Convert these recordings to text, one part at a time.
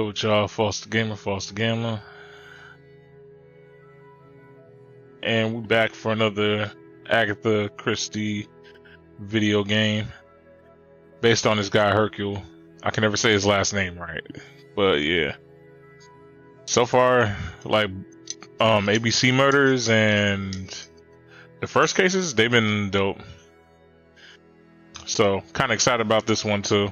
good with y'all? Foster Gamer. And we're back for another Agatha Christie video game based on this guy Hercule. I can never say his last name right, but yeah. So far, like ABC murders and the first cases, they've been dope. So kind of excited about this one too.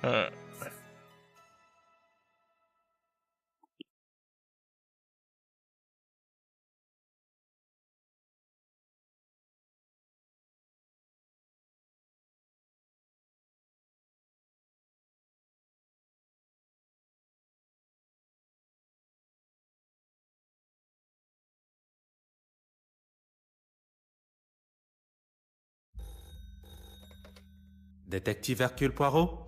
Uh, Detective Hercule Poirot?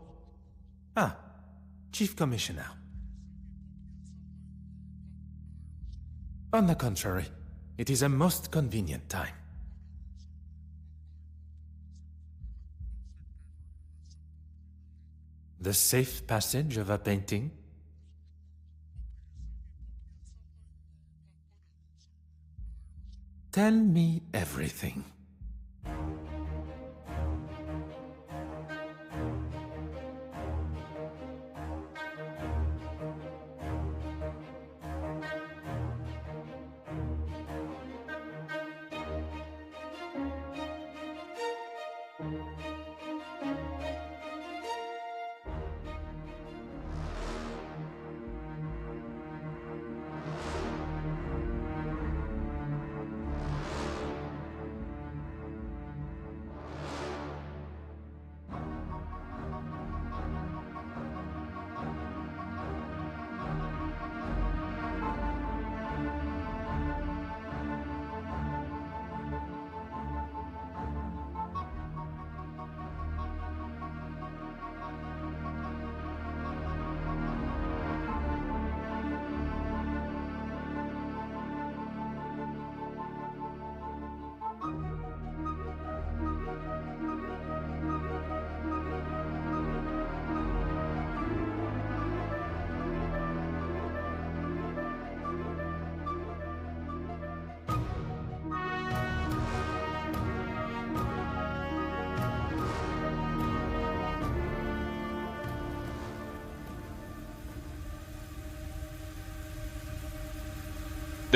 Ah, Chief Commissioner. On the contrary, it is a most convenient time. The safe passage of a painting? Tell me everything.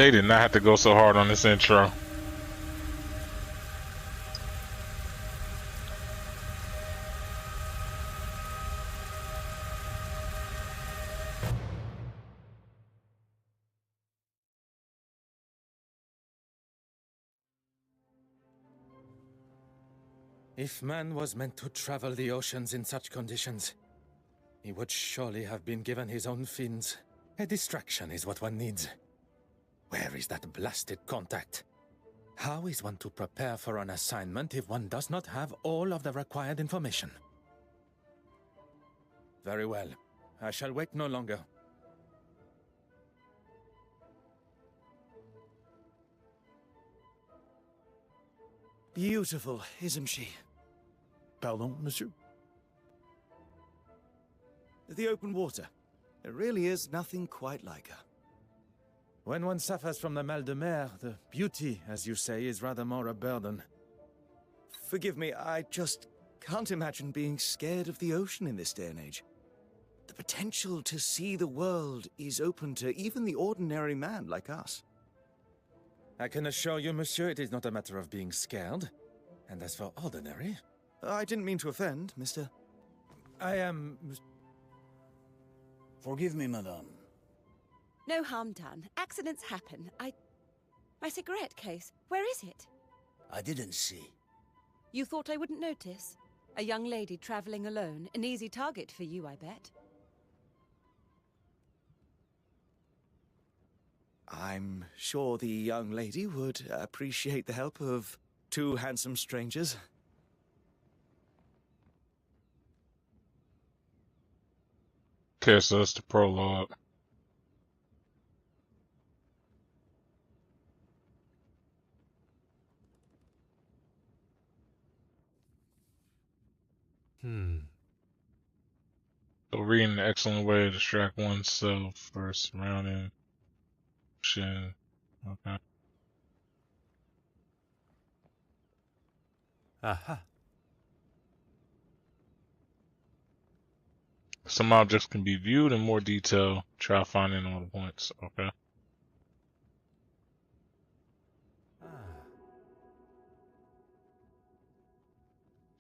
they did not have to go so hard on this intro. If man was meant to travel the oceans in such conditions, he would surely have been given his own fins. A distraction is what one needs. Where is that blasted contact? How is one to prepare for an assignment if one does not have all of the required information? Very well. I shall wait no longer. Beautiful, isn't she? Pardon, monsieur? The open water. There really is nothing quite like her. When one suffers from the mal de mer, the beauty, as you say, is rather more a burden. Forgive me, I just can't imagine being scared of the ocean in this day and age. The potential to see the world is open to even the ordinary man like us. I can assure you, monsieur, it is not a matter of being scared. And as for ordinary, I didn't mean to offend, Mr. I am... Forgive me, madame. No harm done. Accidents happen. My cigarette case. Where is it? I didn't see. You thought I wouldn't notice? A young lady traveling alone. An easy target for you, I bet. I'm sure the young lady would appreciate the help of two handsome strangers. Okay, so that's the prologue. So reading an excellent way to distract oneself for surrounding shit. Okay. Aha. Some objects can be viewed in more detail. Try finding all the points. Okay.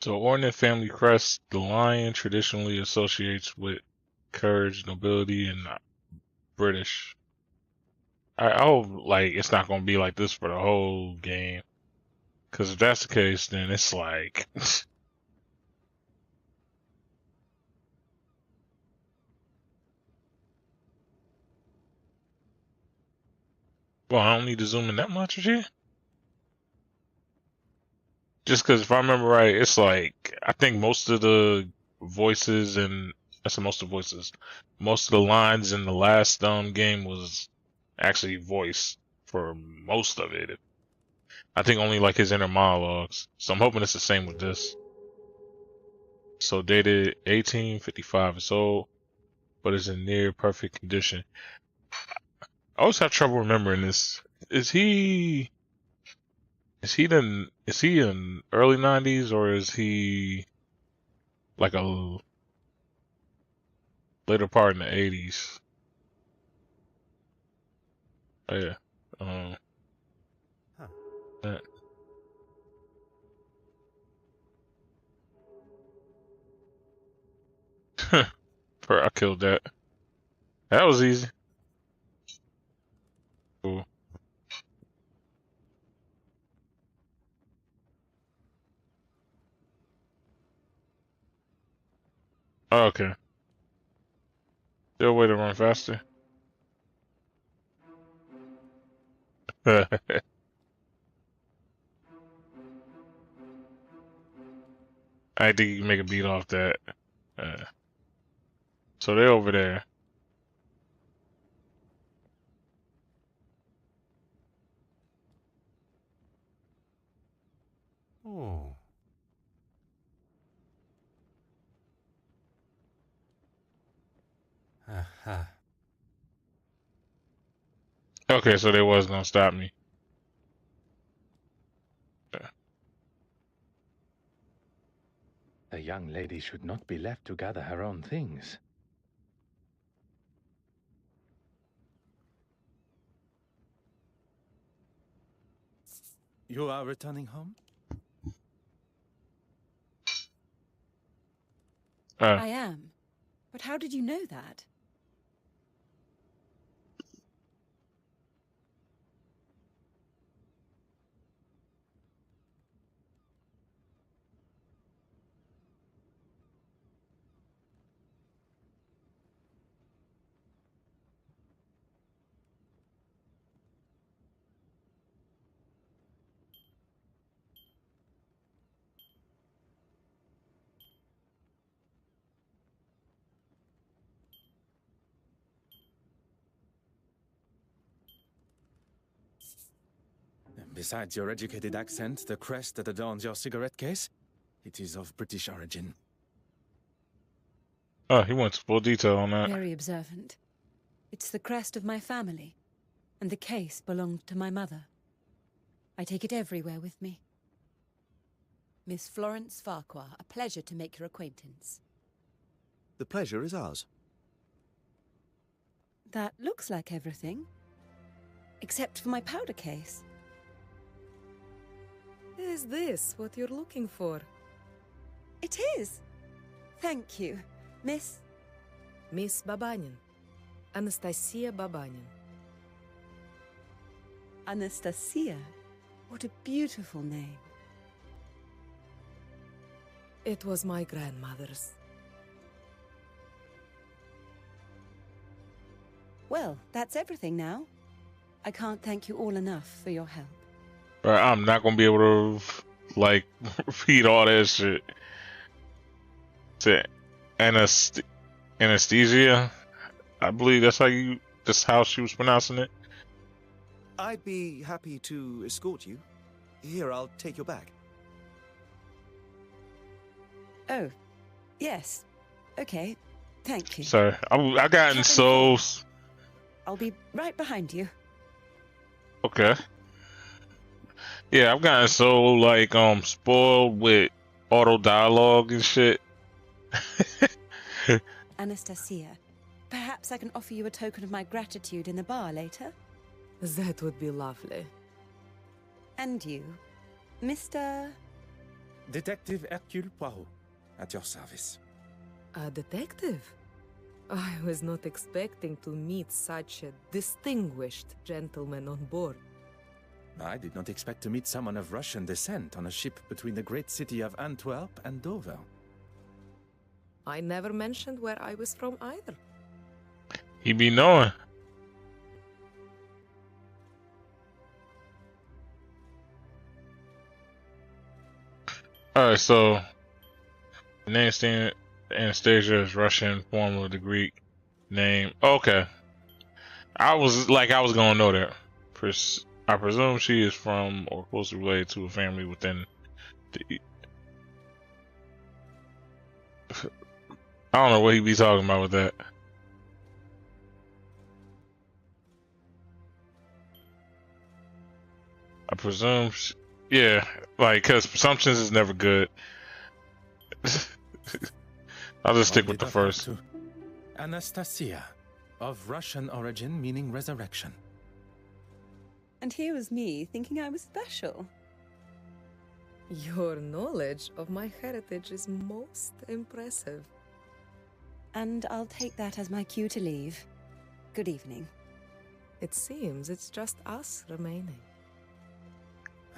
So, ornate family crest, the lion traditionally associates with courage, nobility, and British. I hope like it's not gonna be like this for the whole game, because if that's the case, then it's like, well, I don't need to zoom in that much, here. Just because if I remember right, it's like I think most of the voices and that's most of the voices, most of the lines in the last game was actually voiced for most of it. I think only like his inner monologues. So I'm hoping it's the same with this. So dated 1855 is old, but is in near perfect condition. I always have trouble remembering this. Is he in early 90s or is he like a later part in the 80s? Oh yeah. That. I killed that. That was easy. Cool. Oh, okay. There a way to run faster? I think you can make a beat off that. So they're over there. Oh. Aha. Okay, so they was gonna stop me. A young lady should not be left to gather her own things. You are returning home? I am. But how did you know that? Besides your educated accent, the crest that adorns your cigarette case, it is of British origin. Oh, he went to full detail on that. Very observant. It's the crest of my family, and the case belonged to my mother. I take it everywhere with me. Miss Florence Farquhar, a pleasure to make your acquaintance. The pleasure is ours. That looks like everything. Except for my powder case. Is this what you're looking for? It is. Thank you, Miss... Miss Babanin. Anastasia Babanin. Anastasia. What a beautiful name. It was my grandmother's. Well, that's everything now. I can't thank you all enough for your help. Bro, I'm not gonna be able to, like, repeat all that shit. To anesthesia? I believe that's how she was pronouncing it. I'd be happy to escort you. Here, I'll take your bag. Oh, yes. Okay, thank you. Sorry, I gotten so... I'll be right behind you. Okay. Yeah, I've gotten so, like, spoiled with auto dialogue and shit. Anastasia, perhaps I can offer you a token of my gratitude in the bar later? That would be lovely. And you, Mr... Detective Hercule Poirot, at your service. A detective? I was not expecting to meet such a distinguished gentleman on board. I did not expect to meet someone of Russian descent on a ship between the great city of Antwerp and Dover. I never mentioned where I was from either. He be knowing. Alright, so the name Anastasia is Russian, form of the Greek name. Okay. I was gonna know that. I presume she is from or closely related to a family within the... I don't know what he be talking about with that. I presume, yeah, like, because presumptions is never good. I'll just stick with the first. Anastasia, of Russian origin meaning resurrection. And here was me thinking I was special. Your knowledge of my heritage is most impressive. And I'll take that as my cue to leave. Good evening. It seems it's just us remaining.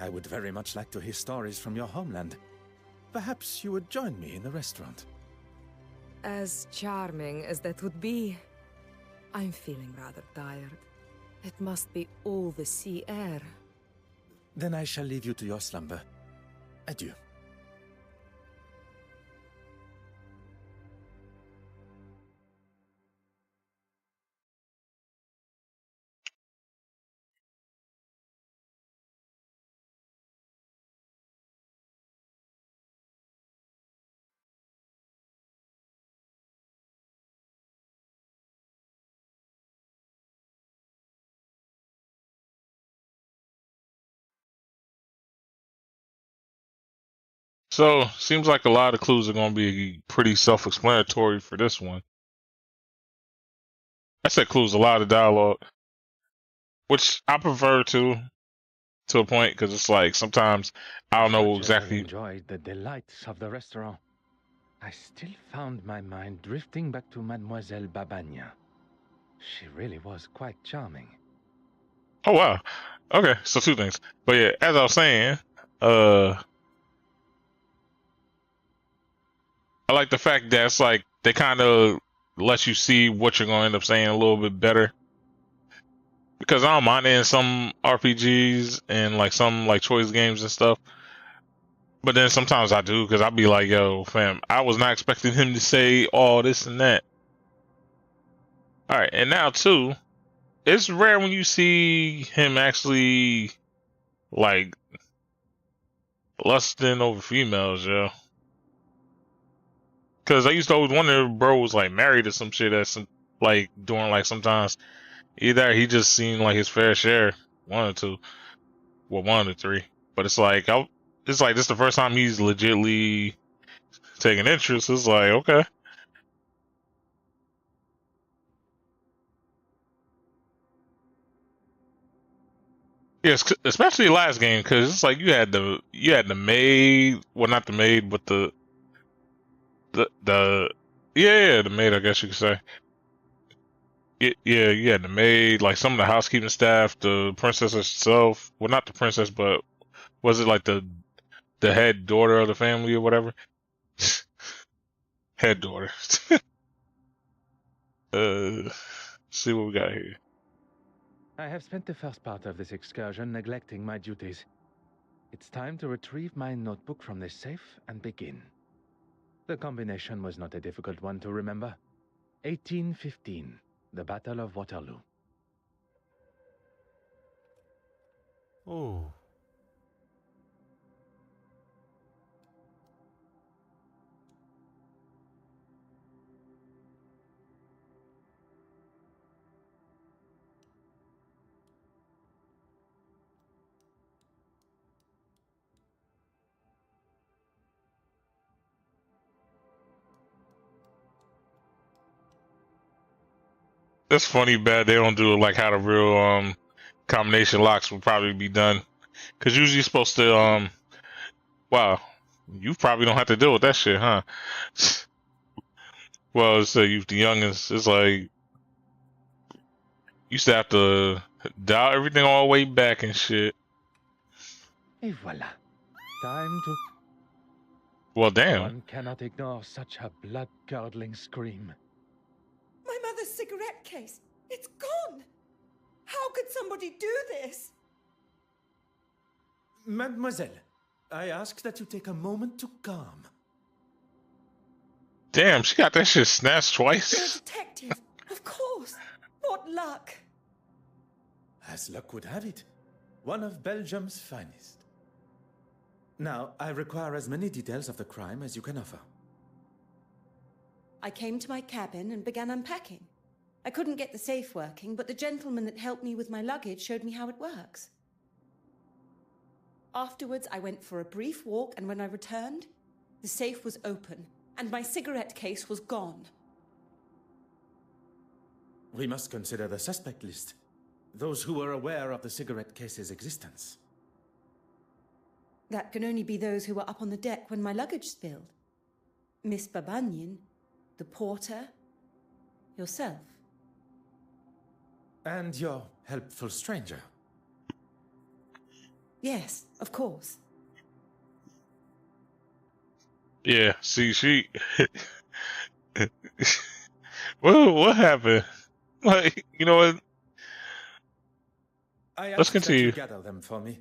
I would very much like to hear stories from your homeland. Perhaps you would join me in the restaurant. As charming as that would be, I'm feeling rather tired. It must be all the sea air. Then I shall leave you to your slumber. Adieu. So, seems like a lot of clues are going to be pretty self-explanatory for this one. I said clues, a lot of dialogue, which I prefer to a point, because it's like sometimes I don't know exactly. I enjoyed the delights of the restaurant. I still found my mind drifting back to Mademoiselle Babania. She really was quite charming. Oh wow, okay, so two things. But yeah, as I was saying, I like the fact that it's like they kind of let you see what you're gonna end up saying a little bit better. Because I don't mind it in some RPGs and like some like choice games and stuff. But then sometimes I do, because I'll be like, yo, fam, I was not expecting him to say all this and that. Alright, and now too, it's rare when you see him actually like lusting over females, yo. Because I used to always wonder if bro was like married or some shit that's like doing like sometimes. Either he just seen like his fair share, one or two, well, one or three. But it's like this is the first time he's legitly taking interest. It's like, okay. Yes, especially last game, because it's like you had the maid, well, not the maid, but the The yeah, the maid, I guess you could say. Yeah, the maid, like some of the housekeeping staff, the princess herself. Well, not the princess, but was it like the head daughter of the family or whatever? Head daughter. See what we got here. I have spent the first part of this excursion neglecting my duties. It's time to retrieve my notebook from the safe and begin. The combination was not a difficult one to remember. 1815, the Battle of Waterloo. Oh. That's funny. Bad they don't do it like how the real combination locks would probably be done. Cause usually you're supposed to wow, you probably don't have to deal with that shit, huh? Well, it's you the youngest. It's like you used to have to dial everything all the way back and shit. Et voilà. Time to... Well, damn. One cannot ignore such a blood-curdling scream. My mother's cigarette case! It's gone! How could somebody do this? Mademoiselle, I ask that you take a moment to calm. Damn, she got that shit snatched You're a twice. detective, of course. What luck. As luck would have it, one of Belgium's finest. Now, I require as many details of the crime as you can offer. I came to my cabin and began unpacking. I couldn't get the safe working, but the gentleman that helped me with my luggage showed me how it works. Afterwards, I went for a brief walk, and when I returned, the safe was open, and my cigarette case was gone. We must consider the suspect list. Those who were aware of the cigarette case's existence. That can only be those who were up on the deck when my luggage spilled. Miss Babanian, the porter, yourself. And your helpful stranger. Yes, of course. Yeah, see, she. What happened? Like, you know what? I Let's ask that continue. you gather them for me.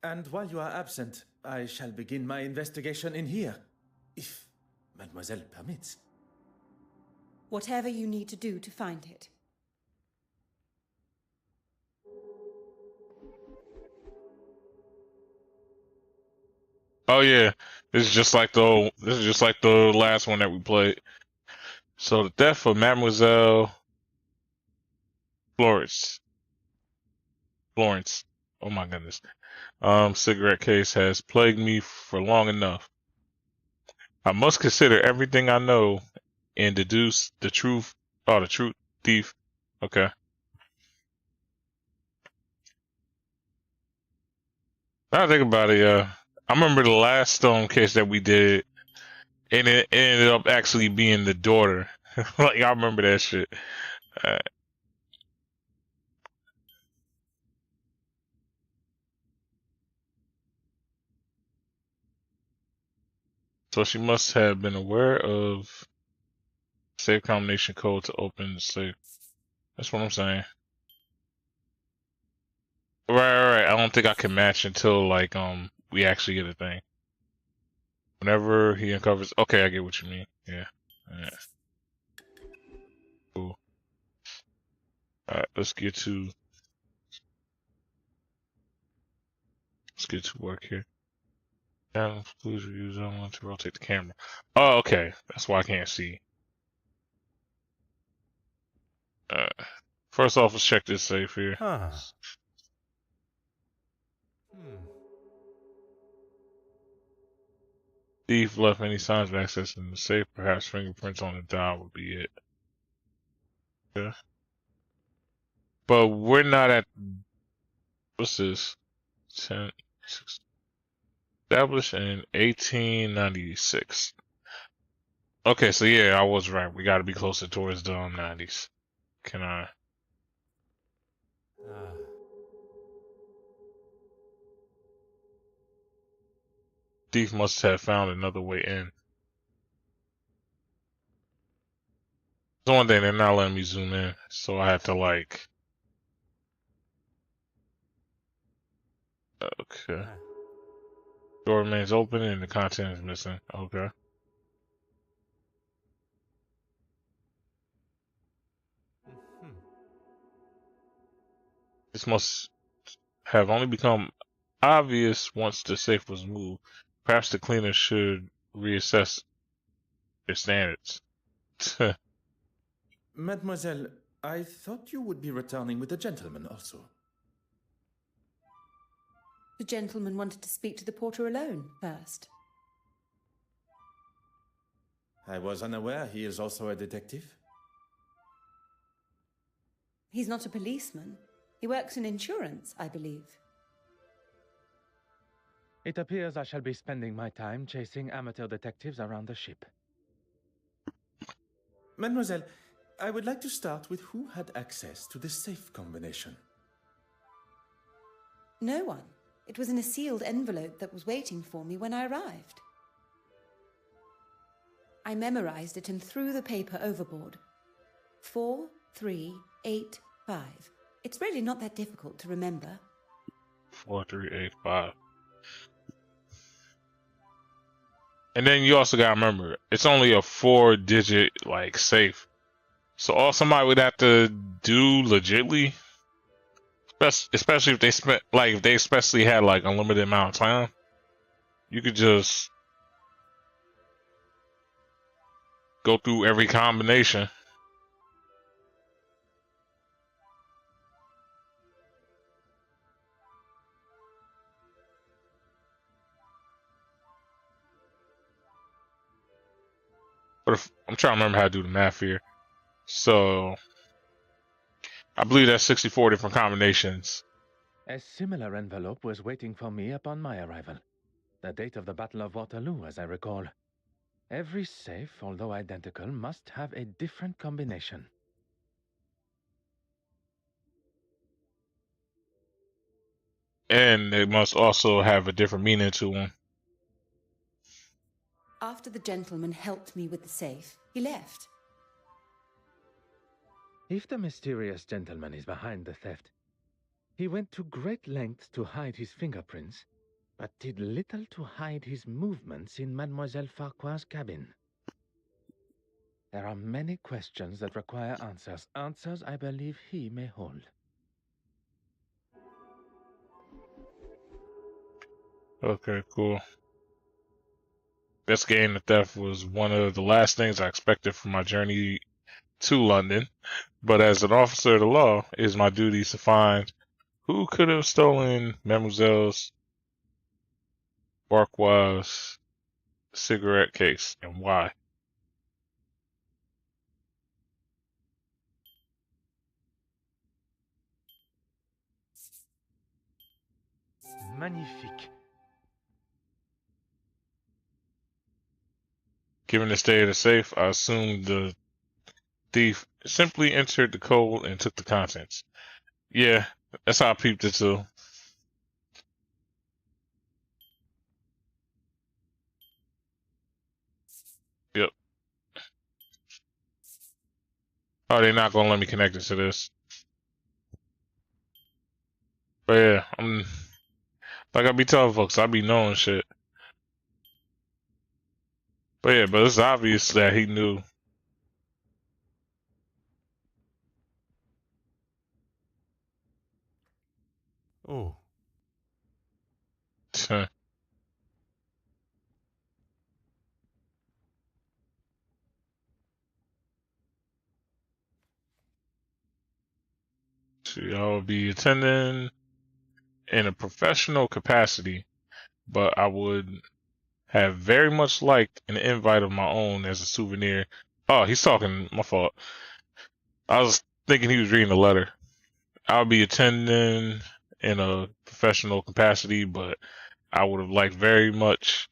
And while you are absent, I shall begin my investigation in here, if Mademoiselle permits. Whatever you need to do to find it. Oh yeah, this is just like the last one that we played. So the death of Mademoiselle Florence. Florence. Oh my goodness. Cigarette case has plagued me for long enough. I must consider everything I know and deduce the truth. Oh, the truth thief. Okay. Now I think about it, I remember the last case that we did, and it ended up actually being the daughter. Like I remember that shit. So she must have been aware of safe combination code to open the safe. That's what I'm saying. Right. I don't think I can match until like we actually get a thing. Whenever he uncovers. Okay, I get what you mean. Yeah. Cool. All right, let's get to work here. Please use I want to rotate the camera. Oh, okay. That's why I can't see. First off, let's check this safe here. Huh. Thief left any signs of accessing the safe. Perhaps fingerprints on the dial would be it. Yeah. But we're not at. What's this? 10, 6, established in 1896. Okay, so yeah, I was right. We got to be closer towards the 90s. Can I? Thief must have found another way in. The one thing, they're not letting me zoom in, so I have to like. Okay. Door remains open and the content is missing. Okay. This must have only become obvious once the safe was moved. Perhaps the cleaners should reassess their standards. Mademoiselle, I thought you would be returning with the gentleman also. The gentleman wanted to speak to the porter alone first. I was unaware he is also a detective. He's not a policeman. He works in insurance, I believe. It appears I shall be spending my time chasing amateur detectives around the ship. Mademoiselle, I would like to start with who had access to the safe combination. No one. It was in a sealed envelope that was waiting for me when I arrived. I memorized it and threw the paper overboard. 4385. It's really not that difficult to remember. 4385. And then you also gotta remember, it's only a 4-digit like safe. So all somebody would have to do legitly, especially if they spent like if they especially had like unlimited amount of time, you could just go through every combination. But if, I'm trying to remember how to do the math here. So I believe that's 64 different combinations. A similar envelope was waiting for me upon my arrival. The date of the Battle of Waterloo, as I recall. Every safe, although identical, must have a different combination. And they must also have a different meaning to them. After the gentleman helped me with the safe, he left. If the mysterious gentleman is behind the theft, he went to great lengths to hide his fingerprints, but did little to hide his movements in Mademoiselle Farquhar's cabin. There are many questions that require answers. Answers I believe he may hold. Okay, cool. Investigating the theft was one of the last things I expected from my journey to London, but as an officer of the law, it is my duty to find who could have stolen Mademoiselle's Farquhar's cigarette case and why. Magnifique. Given the state of the safe, I assumed the thief simply entered the code and took the contents. Yeah, that's how I peeped it too. Yep. Oh, they're not gonna let me connect it to this. But yeah, I'm like I be telling folks, I be knowing shit. But yeah, but it's obvious that he knew. Oh. I'll be attending in a professional capacity, but I would have very much liked an invite of my own as a souvenir. Oh, he's talking. My fault. I was thinking he was reading the letter. I'll be attending in a professional capacity, but I would have liked very much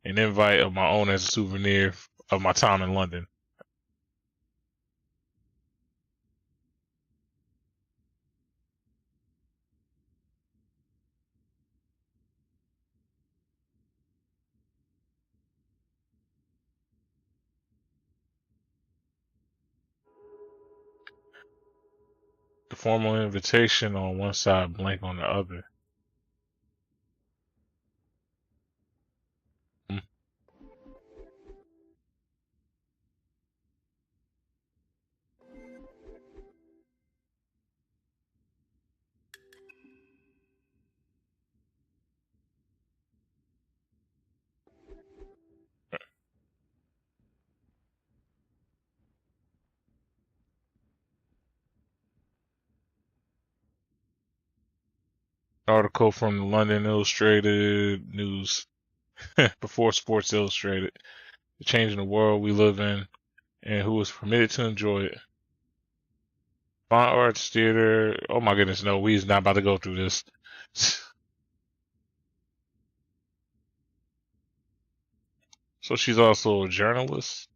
an invite of my own as a souvenir of my time in London. The formal invitation on one side, blank on the other. Article from the London Illustrated News before Sports Illustrated. The change in the world we live in and who is permitted to enjoy it. Fine arts, theater. Oh my goodness, no, we's not about to go through this. So she's also a journalist?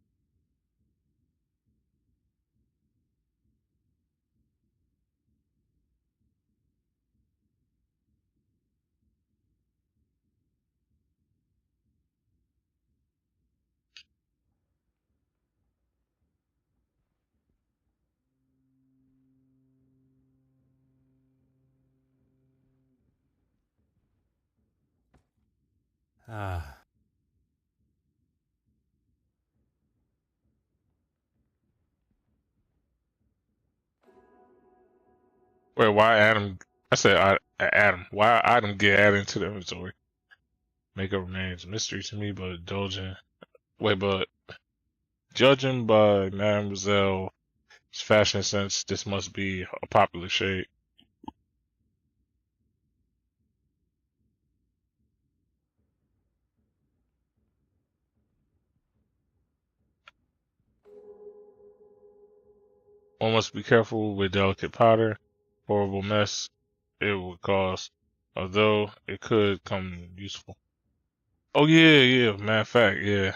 Ah. Wait, why Adam? I said Adam. Why Adam get added into the inventory? Makeup remains a mystery to me, but indulging. Wait, but judging by Mademoiselle's fashion sense, this must be a popular shade. One must be careful with delicate powder. Horrible mess it would cause, although it could come useful. Oh yeah, yeah. Matter of fact, yeah.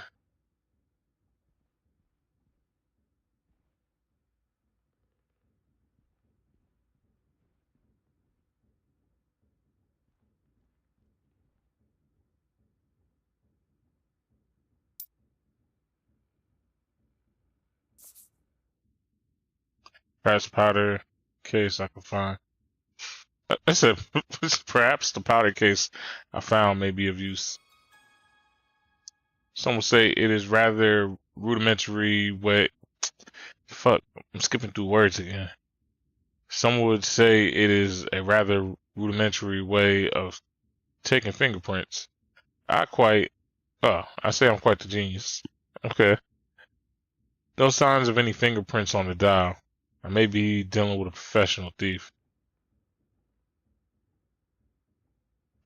Perhaps powder case I could find. I said perhaps the powder case I found may be of use. Some will say it is rather rudimentary way. Fuck, I'm skipping through words again. Some would say it is a rather rudimentary way of taking fingerprints. I say I'm quite the genius. Okay. No signs of any fingerprints on the dial. I may be dealing with a professional thief.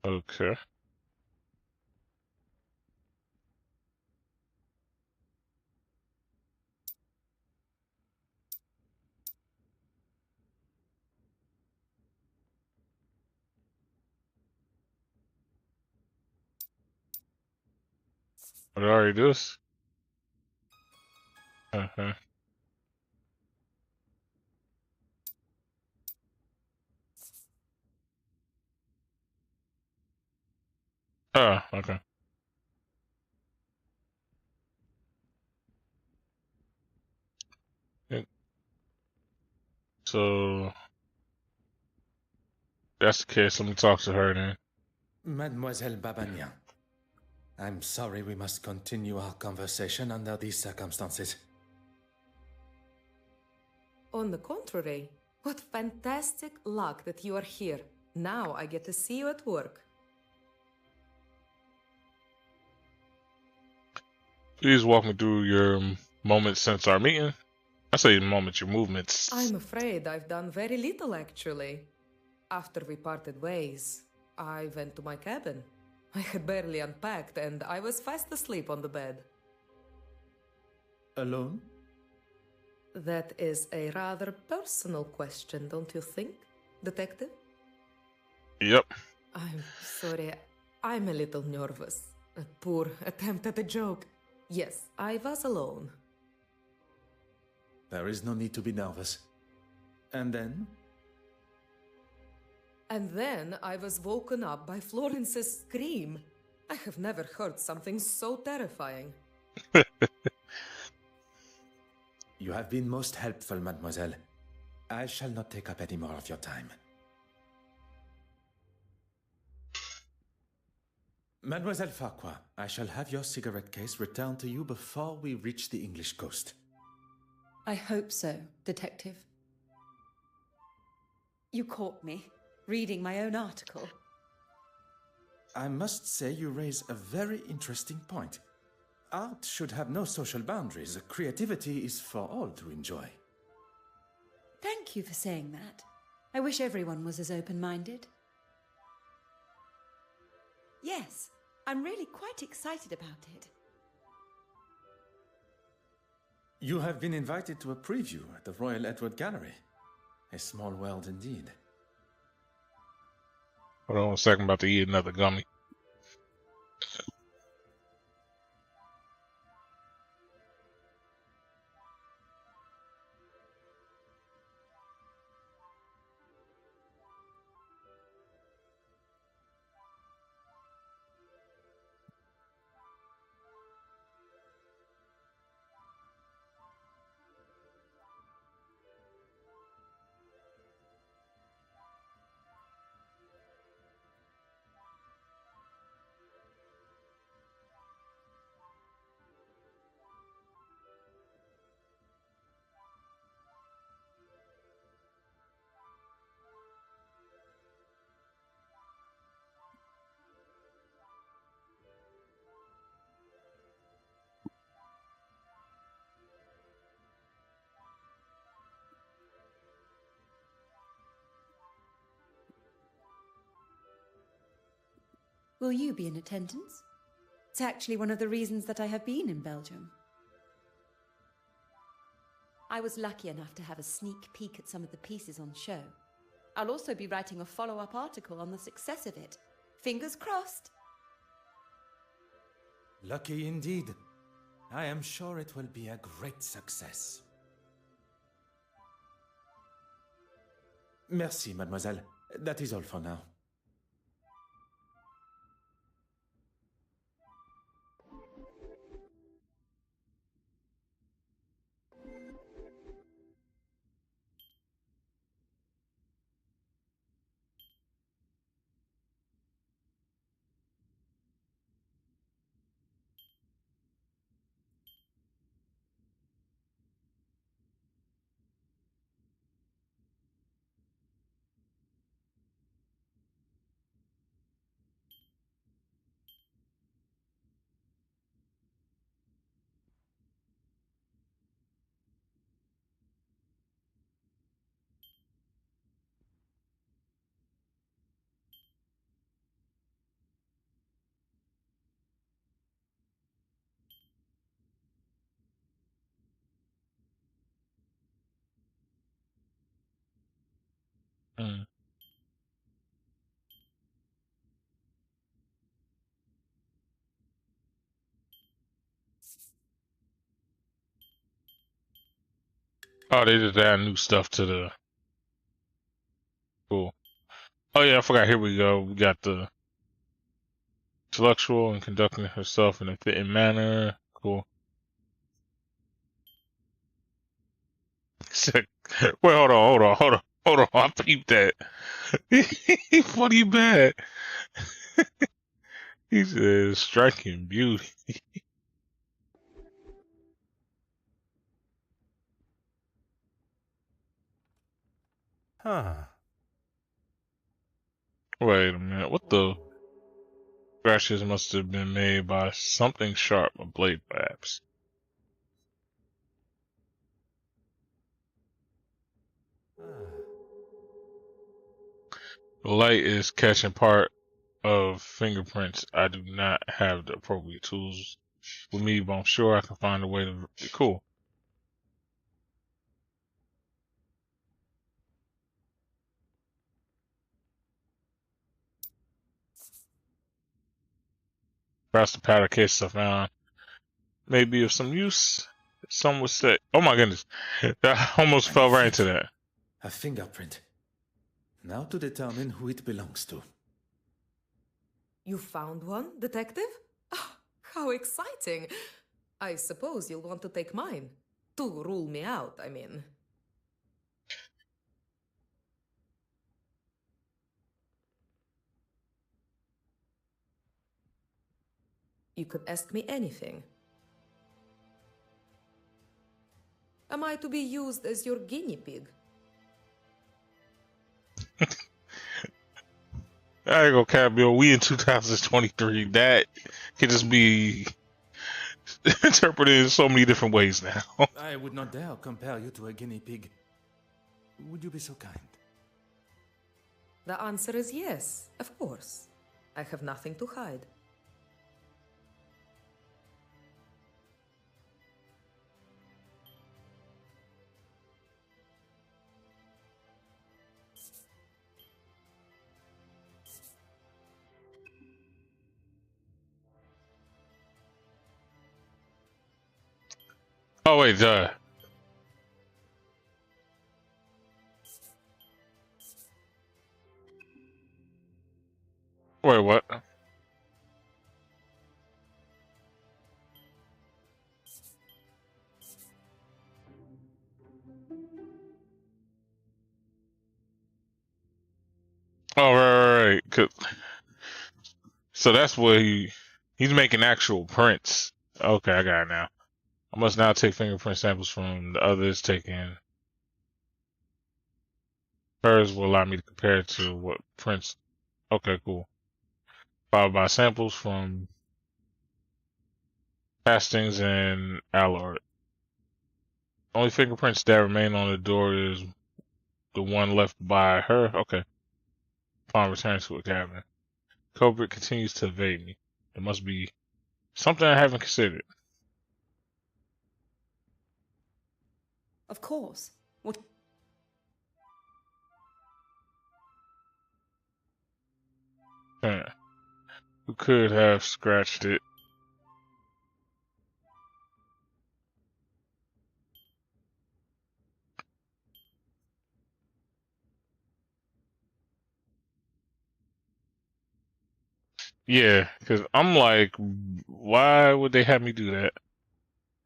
Okay. What did I already do this? Uh-huh. Oh, okay. So that's the case. Let me talk to her then. Mademoiselle Babagnan, I'm sorry we must continue our conversation under these circumstances. On the contrary, what fantastic luck that you are here. Now I get to see you at work. Please walk me through your moments since our meeting. I say moments, your movements. I'm afraid I've done very little, actually. After we parted ways, I went to my cabin. I had barely unpacked and I was fast asleep on the bed. Alone? That is a rather personal question, don't you think, Detective? Yep. I'm sorry, I'm a little nervous. A poor attempt at a joke. Yes, I was alone. There is no need to be nervous. And then? And then I was woken up by Florence's scream. I have never heard something so terrifying. You have been most helpful, mademoiselle. I shall not take up any more of your time. Mademoiselle Farquhar, I shall have your cigarette case returned to you before we reach the English coast. I hope so, Detective. You caught me, reading my own article. I must say you raise a very interesting point. Art should have no social boundaries. Creativity is for all to enjoy. Thank you for saying that. I wish everyone was as open-minded. Yes, I'm really quite excited about it. You have been invited to a preview at the Royal Edward Gallery. A small world indeed. Hold on a second, about to eat another gummy. Will you be in attendance? It's actually one of the reasons that I have been in Belgium. I was lucky enough to have a sneak peek at some of the pieces on show. I'll also be writing a follow-up article on the success of it. Fingers crossed! Lucky indeed. I am sure it will be a great success. Merci, mademoiselle. That is all for now. Mm. Oh, they just add new stuff to the... Cool. Oh yeah, I forgot. Here we go. We got the intellectual and conducting herself in a fitting manner. Cool. Wait, hold on. I peeped that. Funny bad. He says striking beauty. Huh. Wait a minute. What the? Scratches must have been made by something sharp, a blade perhaps. The light is catching part of fingerprints. I do not have the appropriate tools with me, but I'm sure I can find a way to... Cool. Perhaps the powder case I found may be of some use. Some would say, oh my goodness, I almost fell right into that. A fingerprint. Now to determine who it belongs to. You found one, detective? Ah, how exciting! I suppose you'll want to take mine. To rule me out, I mean. You could ask me anything. Am I to be used as your guinea pig? I ain't gonna cap, Bill. We in 2023. That can just be interpreted in so many different ways now. I would not dare compare you to a guinea pig. Would you be so kind? The answer is yes, of course. I have nothing to hide. Oh wait, wait, what? Oh, right. So that's what he's making actual prints. Okay, I got it now. I must now take fingerprint samples from the others taken. Hers will allow me to compare it to what prints. Okay, cool. Followed by samples from Hastings and Allard. Only fingerprints that remain on the door is the one left by her. Okay. Upon return to a cabin. Culprit continues to evade me. There must be something I haven't considered. Of course. What? Who could have scratched it? Yeah, because I'm like, why would they have me do that?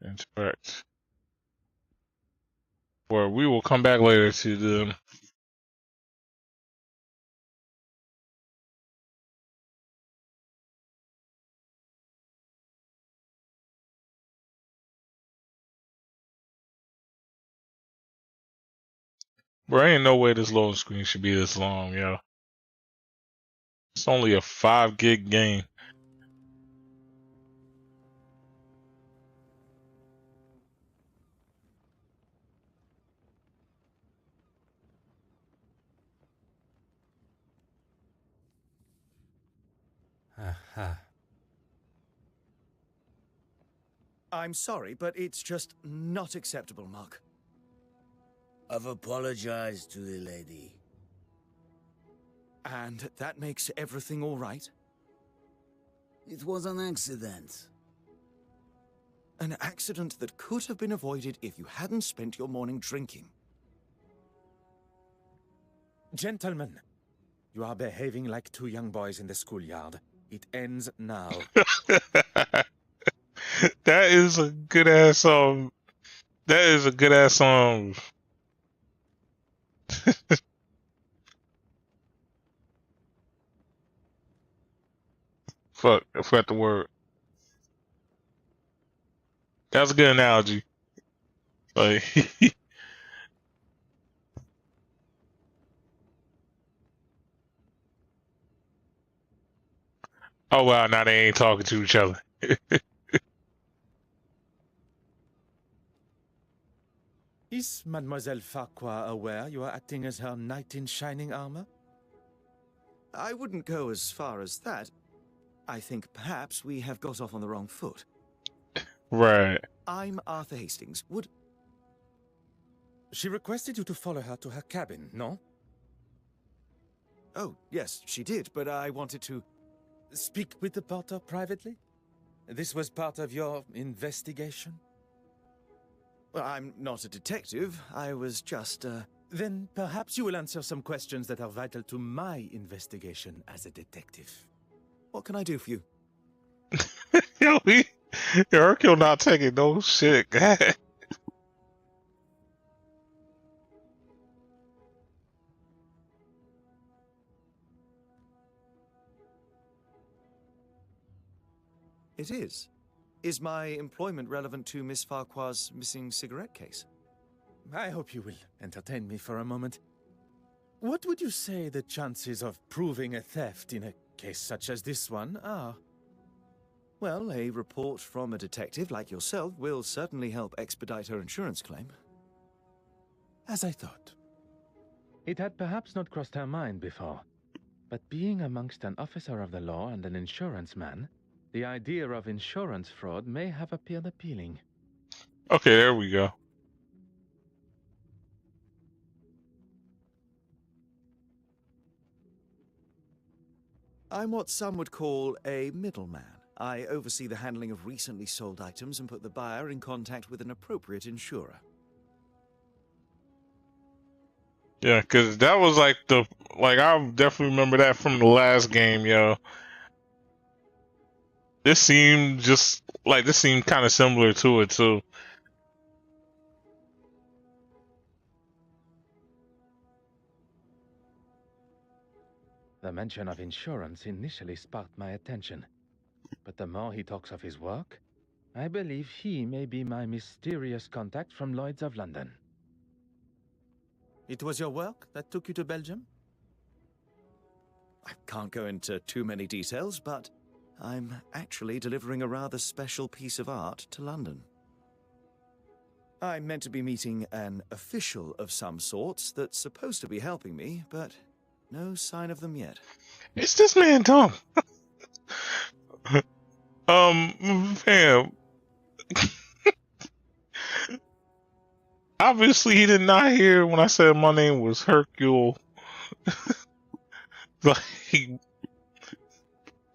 Inspect. Or we will come back later to them. Bro, ain't no way this loading screen should be this long, yo. It's only a 5 gig game. Aha. I'm sorry, but it's just not acceptable, Mark. I've apologized to the lady. And that makes everything all right? It was an accident. An accident that could have been avoided if you hadn't spent your morning drinking. Gentlemen, you are behaving like two young boys in the schoolyard. It ends now. That is a good ass that is a good ass fuck, I forgot the word. That was a good analogy. Like oh wow, now they ain't talking to each other. Is Mademoiselle Farquhar aware you are acting as her knight in shining armor? I wouldn't go as far as that. I think perhaps we have got off on the wrong foot. Right. I'm Arthur Hastings. Would... She requested you to follow her to her cabin, no? Oh, yes, she did, but I wanted to... Speak with the porter privately? This was part of your investigation? Well, I'm not a detective. I was just, Then perhaps you will answer some questions that are vital to my investigation as a detective. What can I do for you? Yo, Hercule not taking no shit. It is. Is my employment relevant to Miss Farquhar's missing cigarette case? I hope you will entertain me for a moment. What would you say the chances of proving a theft in a case such as this one are? Well, a report from a detective like yourself will certainly help expedite her insurance claim. As I thought. It had perhaps not crossed her mind before, but being amongst an officer of the law and an insurance man, the idea of insurance fraud may have appeared appealing. Okay, there we go. I'm what some would call a middleman. I oversee the handling of recently sold items and put the buyer in contact with an appropriate insurer. Yeah, because that was like I definitely remember that from the last game, yo. This seemed kind of similar to it too. The mention of insurance initially sparked my attention, but the more he talks of his work, I believe he may be my mysterious contact from Lloyd's of London. It was your work that took you to Belgium? I can't go into too many details, but I'm actually delivering a rather special piece of art to London. I'm meant to be meeting an official of some sorts that's supposed to be helping me, but no sign of them yet. Is this man dumb? Fam. Obviously, he did not hear when I said my name was Hercule. Like,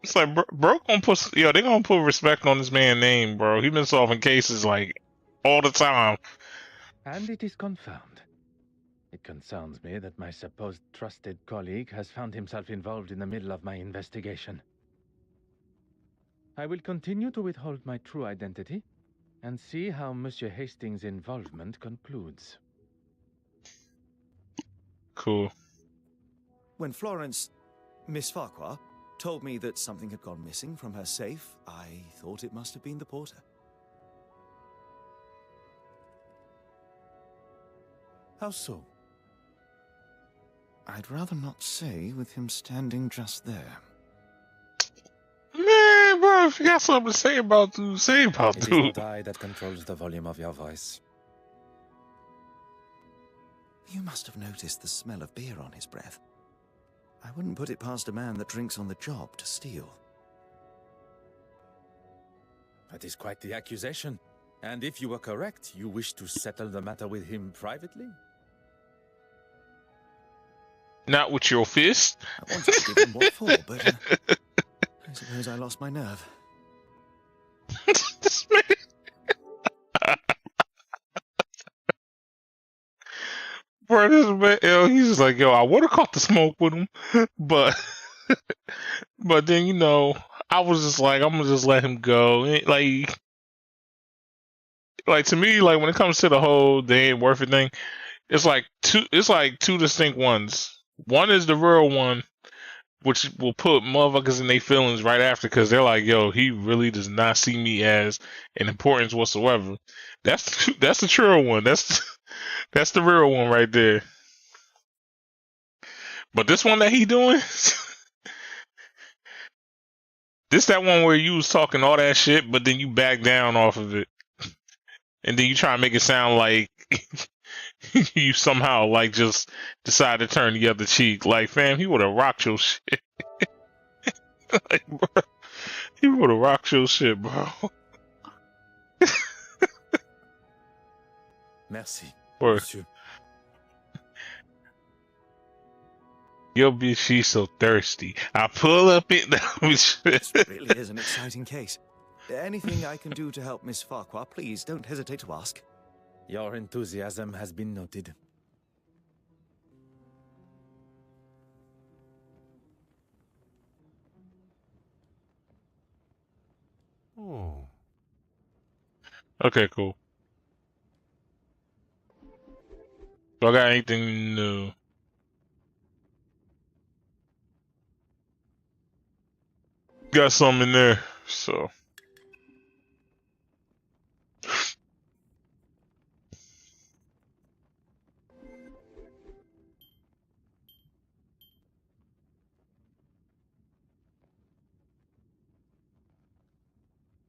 it's like, bro, they gonna put respect on this man's name, bro. He been solving cases like all the time. And it is confirmed. It concerns me that my supposed trusted colleague has found himself involved in the middle of my investigation. I will continue to withhold my true identity and see how Monsieur Hastings' involvement concludes. Cool. When Miss Farquhar, told me that something had gone missing from her safe, I thought it must have been the porter. How so? I'd rather not say with him standing just there. Man, bro, if you got something to say about dude, say about It is dude. not I that controls the volume of your voice. You must have noticed the smell of beer on his breath. I wouldn't put it past a man that drinks on the job to steal. That is quite the accusation. And if you were correct, you wish to settle the matter with him privately? Not with your fist. I wanted to give him what for, but I suppose I lost my nerve. This man. Bro, this man, yo, he's just like, yo, I would have caught the smoke with him, but then I was just like, I'm gonna just let him go. Like to me, like when it comes to the whole they ain't worth it thing, it's like two distinct ones. One is the real one, which will put motherfuckers in their feelings right after because they're like, yo, he really does not see me as an importance whatsoever. That's the true one. That's the real one right there. But this one that he doing, this that one where you was talking all that shit, but then you back down off of it. And then you try to make it sound like you somehow like just decide to turn the other cheek. Like, fam, he would have rocked your shit. Like, bro, he would have rocked your shit, bro. Merci, Or, monsieur. yo, bitch, she's so thirsty. I pull up in. This really is an exciting case. Anything I can do to help Miss Farquhar, please don't hesitate to ask. Your enthusiasm has been noted. Oh. Okay, cool. Do I got anything new? Got some in there, so.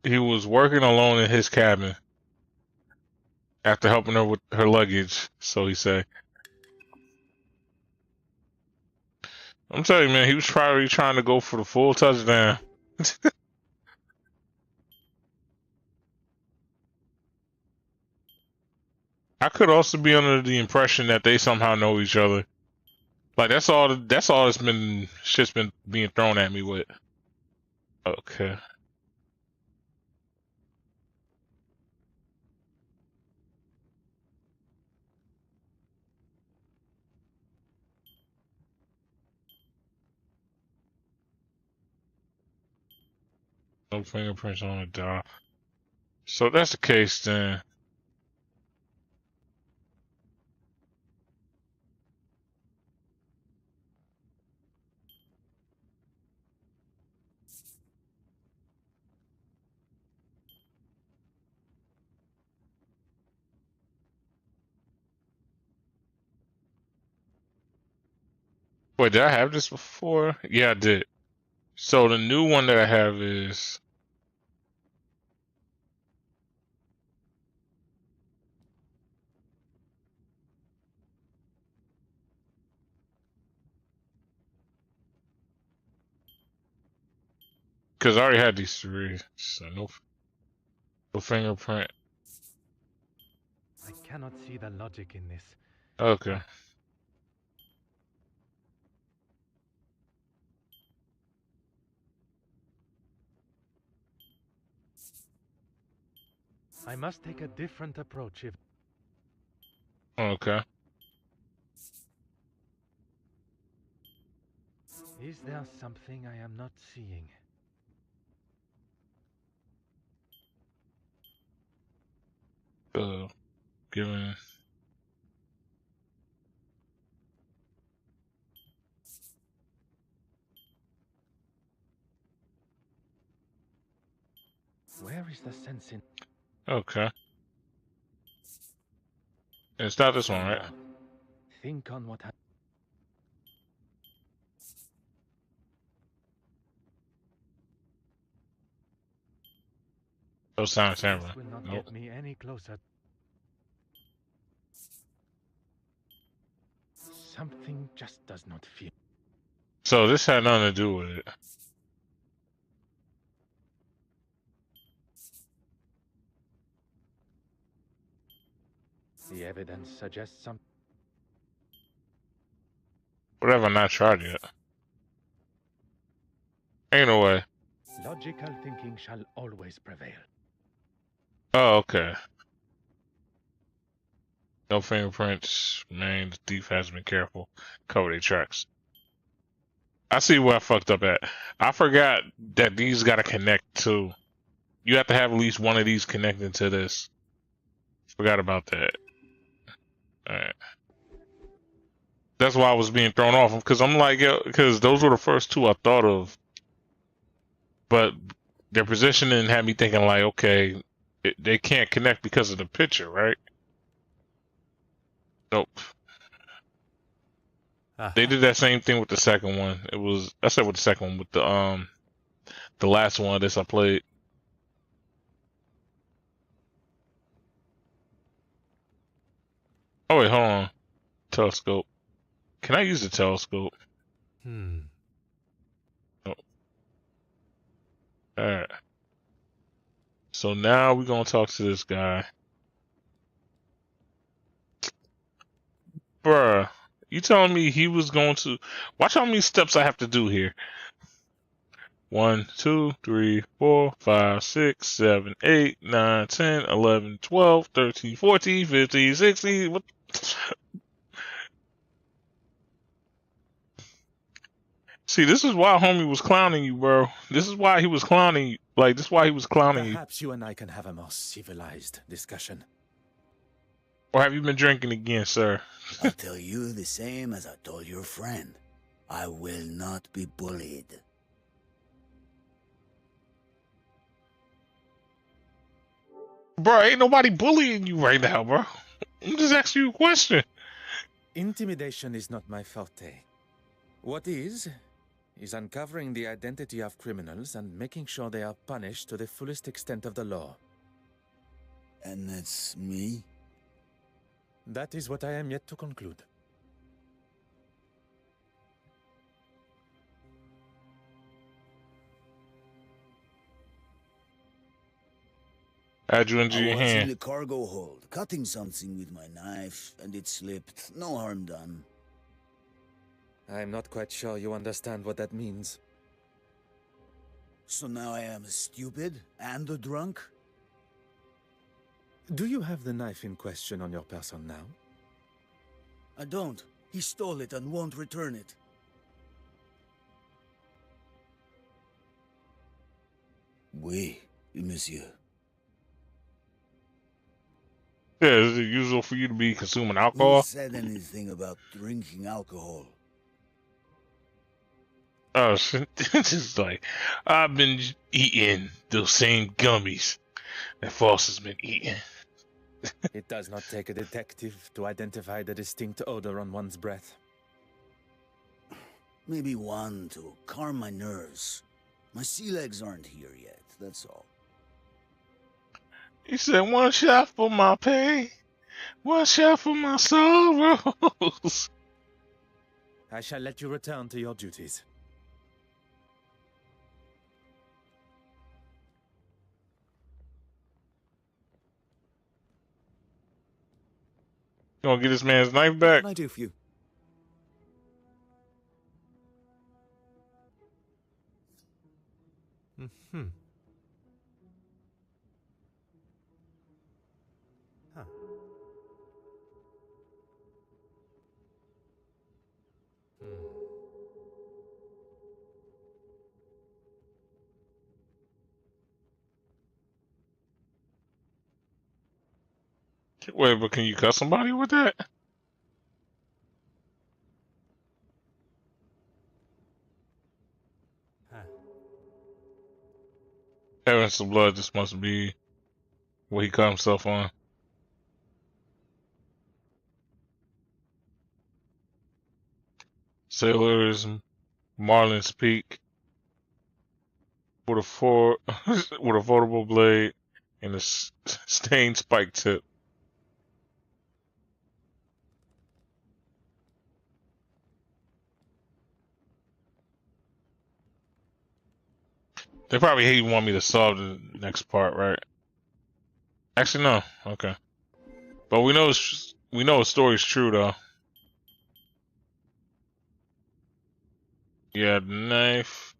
He was working alone in his cabin after helping her with her luggage, so he said. I'm telling you, man, he was probably trying to go for the full touchdown. I could also be under the impression that they somehow know each other. Like that's all. That's all. Shit's been being thrown at me with. Okay. No fingerprints on the doll. So if that's the case, then. Wait, did I have this before? Yeah, I did. So the new one that I have is. Because I already had these three, so no fingerprint. I cannot see the logic in this. Okay. I must take a different approach if... Okay. Is there something I am not seeing? Given. Where is the sense in... Okay. It's not this one, right? Think on what happened. No sound This camera. will not Nope. get me any closer. Something just does not feel... So this had nothing to do with it. The evidence suggests some... Whatever, not tried yet. Ain't no way. Logical thinking shall always prevail. Oh, okay. No fingerprints. Man, the thief has been careful. Cover their tracks. I see where I fucked up at. I forgot that these gotta connect to. You have to have at least one of these connected to this. Forgot about that. Alright. That's why I was being thrown off. Because I'm like, because those were the first two I thought of. But their positioning had me thinking like, okay, they can't connect because of the picture, right? Nope. They did that same thing with the second one. I said with the second one, with the last one of this I played. Oh wait, hold on. Telescope. Can I use the telescope? Hmm. Oh. Alright. So now we're gonna talk to this guy. Bruh, you telling me he was going to... Watch how many steps I have to do here. 1, 2, 3, 4, 5, 6, 7, 8, 9, 10, 11, 12, 13, 14, 15, 16. What? See, this is why homie was clowning you, bro. This is why he was clowning you. Like, this is why he was clowning you. Perhaps you and I can have a more civilized discussion. Or have you been drinking again, sir? I'll tell you the same as I told your friend. I will not be bullied. Bro, ain't nobody bullying you right now, bro. I'm just asking you a question. Intimidation is not my forte. What is uncovering the identity of criminals and making sure they are punished to the fullest extent of the law. And that's me? That is what I am yet to conclude. How'd you injure I your was in hand? the cargo hold, cutting something with my knife, and it slipped. No harm done. I'm not quite sure you understand what that means. So now I am stupid and a drunk? Do you have the knife in question on your person now? I don't. He stole it and won't return it. Oui, monsieur. Yeah, is it usual for you to be consuming Who alcohol? said anything about drinking alcohol? Oh, shit. It's just like, I've been eating those same gummies that Foss has been eating. It does not take a detective to identify the distinct odor on one's breath. Maybe one to calm my nerves. My sea legs aren't here yet, that's all. He said, one shot for my pain, one shot for my sorrows. I shall let you return to your duties. You gonna get this man's knife What back? can I do for you? Mm-hmm. Huh. Wait, but can you cut somebody with that? Huh. Having some blood, this must be what he cut himself on. Sailors, Marlin's Peak, with a with a foldable blade and a stained spike tip. They probably hate want me to solve the next part, right? Actually, no. Okay, but we know his story's true though. Yeah, the knife.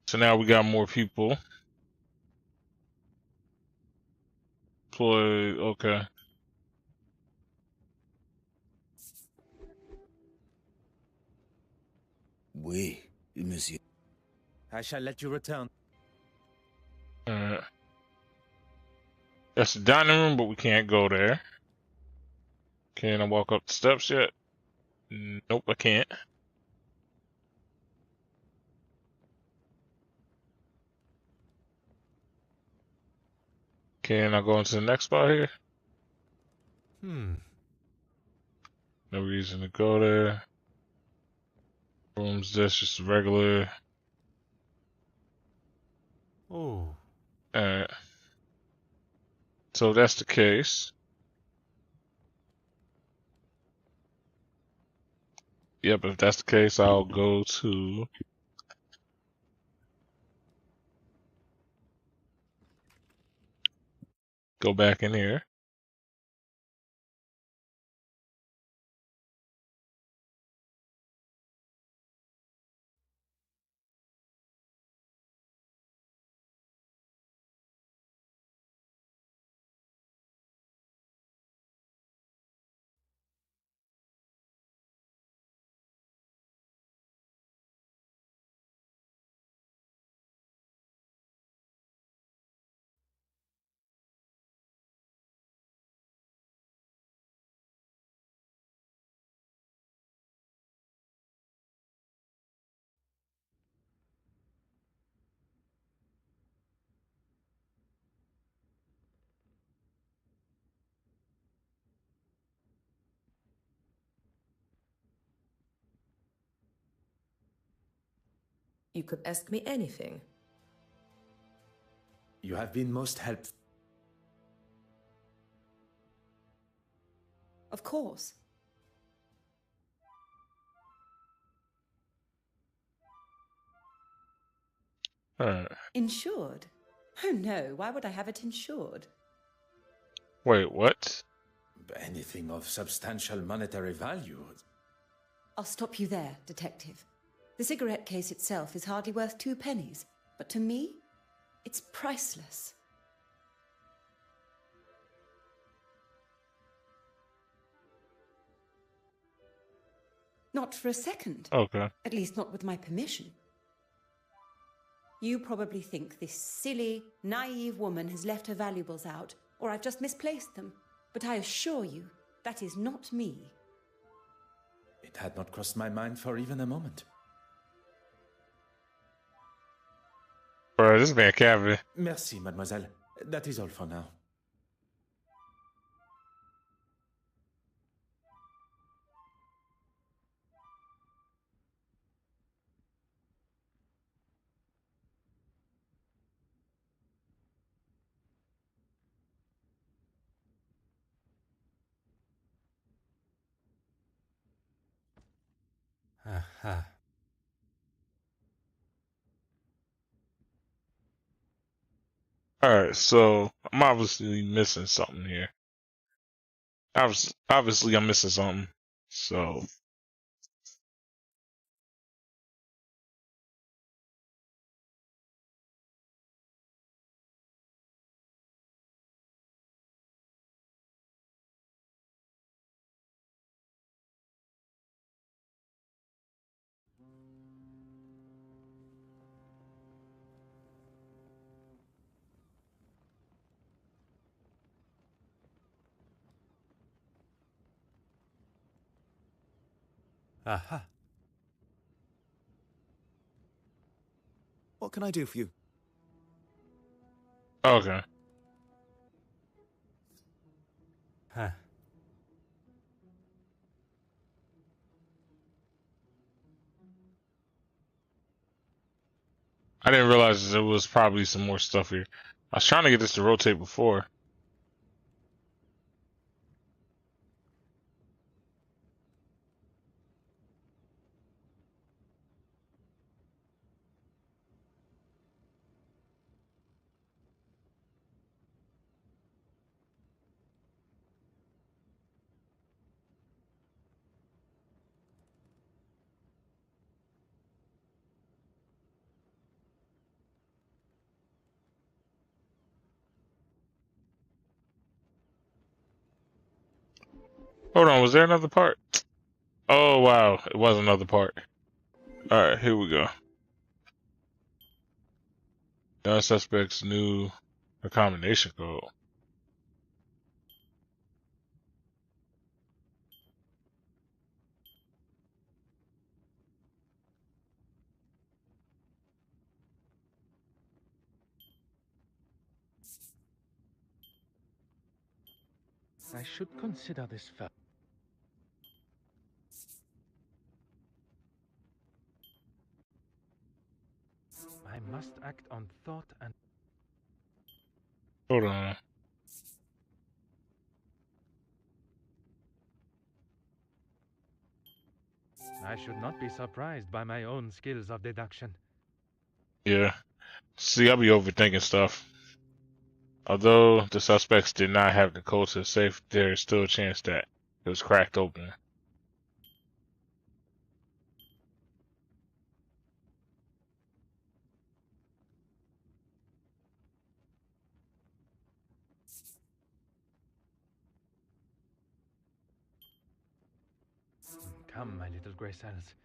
So now we got more people. Employed. Okay. Oui, monsieur. I shall let you return. Alright. That's the dining room, but we can't go there. Can I walk up the steps yet? Nope, I can't. Can I go into the next spot here? Hmm. No reason to go there. Rooms, that's just regular. Oh. Alright. So if that's the case. Yep, if that's the case, I'll go to... Go back in here. You could ask me anything. You have been most helpful. Of course. Insured? Oh no, why would I have it insured? Wait, what? Anything of substantial monetary value. I'll stop you there, Detective. The cigarette case itself is hardly worth 2 pennies, but to me, it's priceless. Not for a second. Okay. At least not with my permission. You probably think this silly, naive woman has left her valuables out, or I've just misplaced them. But I assure you, that is not me. It had not crossed my mind for even a moment. Bro, this man cavity. Merci, mademoiselle. That is all for now. Aha. Alright, so I'm obviously missing something here. Obviously I'm missing something. So Aha. What can I do for you? okay. Huh. I didn't realize there was probably some more stuff here. I was trying to get this to rotate before. Hold on, was there another part? Oh wow, it was another part. Alright, here we go. The suspects knew a combination code. I should consider this first. I must act on thought and... Hold on. I should not be surprised by my own skills of deduction. Yeah. See, I'll be overthinking stuff. Although the suspects did not have the code to the safe, there is still a chance that it was cracked open. Come, my little gray cells.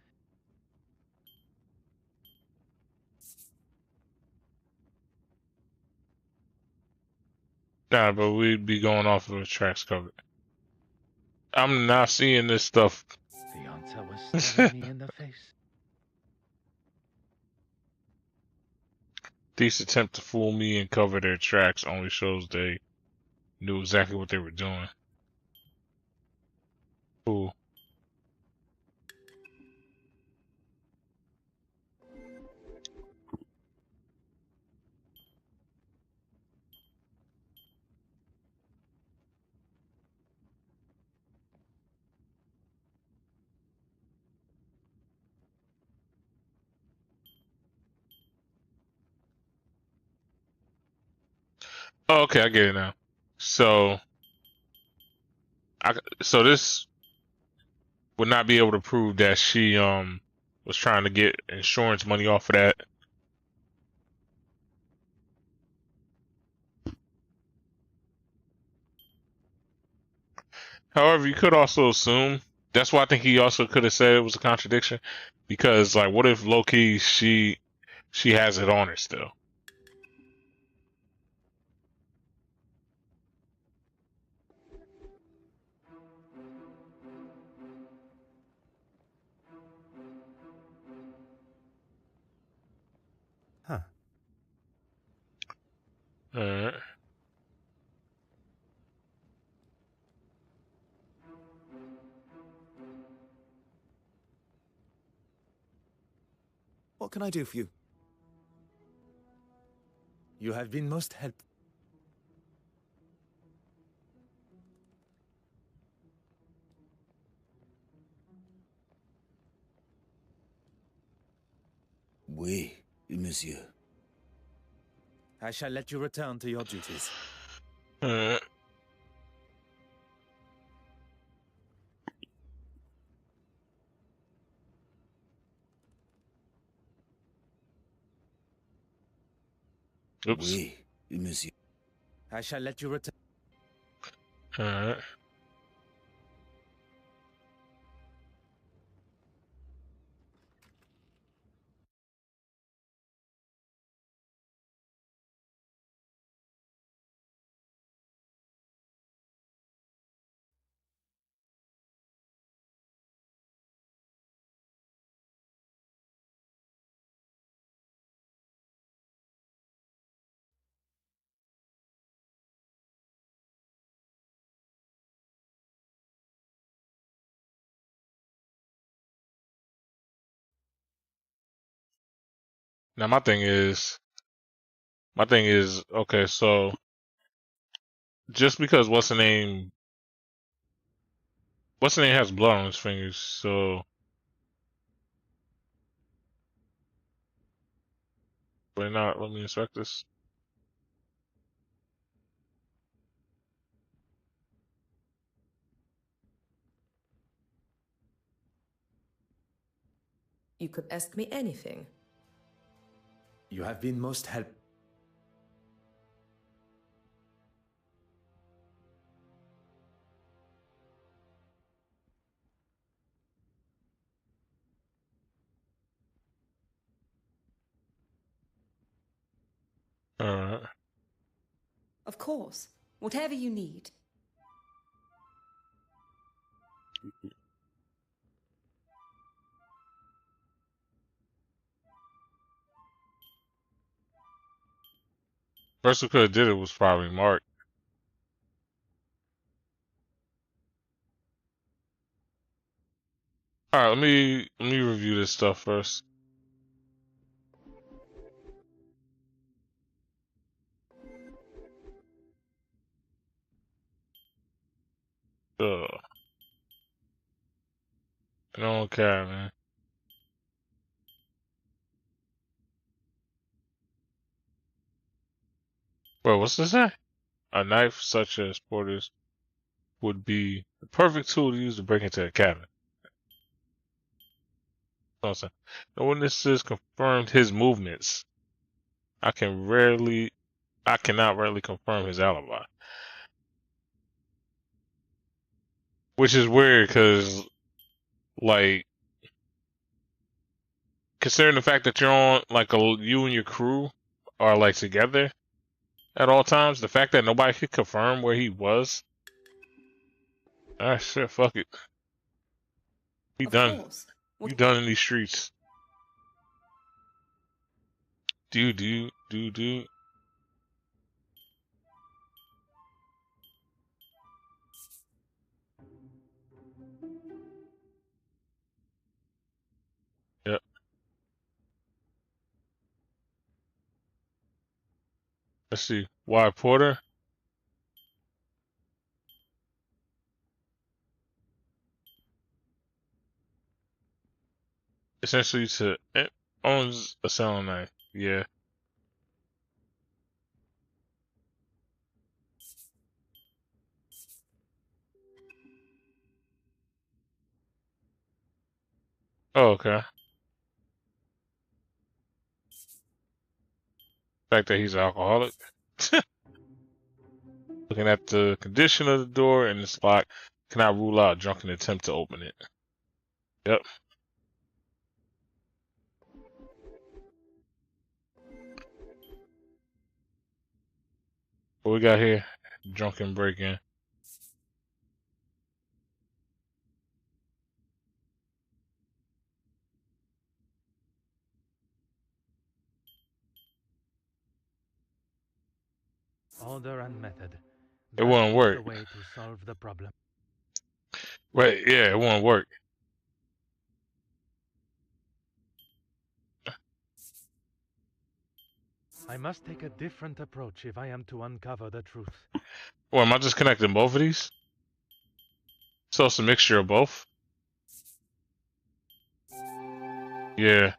Nah, but we'd be going off of the tracks covered. I'm not seeing this stuff. The answer was staring me in the face. These attempt to fool me and cover their tracks only shows they knew exactly what they were doing. Cool. Oh, okay, I get it now. So, so this would not be able to prove that she was trying to get insurance money off of that. However, you could also assume that's why I think he also could have said it was a contradiction, because like, what if low key she has it on her still? Huh. Alright. What can I do for you? You have been most helpful. Oui, monsieur. I shall let you return to your duties. Alright. Oops. Oui, monsieur. I shall let you return. Alright. Now my thing is, okay, so just because what's the name has blood on his fingers, so why not let me inspect this? You could ask me anything. You have been most helpful. Alright. Of course. Whatever you need. First who could have did it was probably Mark. Alright, let me review this stuff first. Ugh. I don't care, man. Wait, what's this say? A knife such as Porter's would be the perfect tool to use to break into a cabin. Awesome. No witnesses confirmed his movements. I cannot rarely confirm his alibi. Which is weird because, like, considering the fact that you're on, like, you and your crew are, like, together at all times, the fact that nobody could confirm where he was, ah, shit, fuck it. He Of done. course. You done in these streets. Do. Yep. Let's see. Why Porter? Essentially to owns a selling knife. Yeah. Oh, okay. The fact that he's an alcoholic. Looking at the condition of the door and it's locked. Cannot rule out drunken attempt to open it. Yep. What we got here? Drunken break-in. Order and method. It wouldn't work. The way to solve the problem. Right, yeah, it won't work. I must take a different approach if I am to uncover the truth. Or am I just connecting both of these? So it's a mixture of both? Yeah.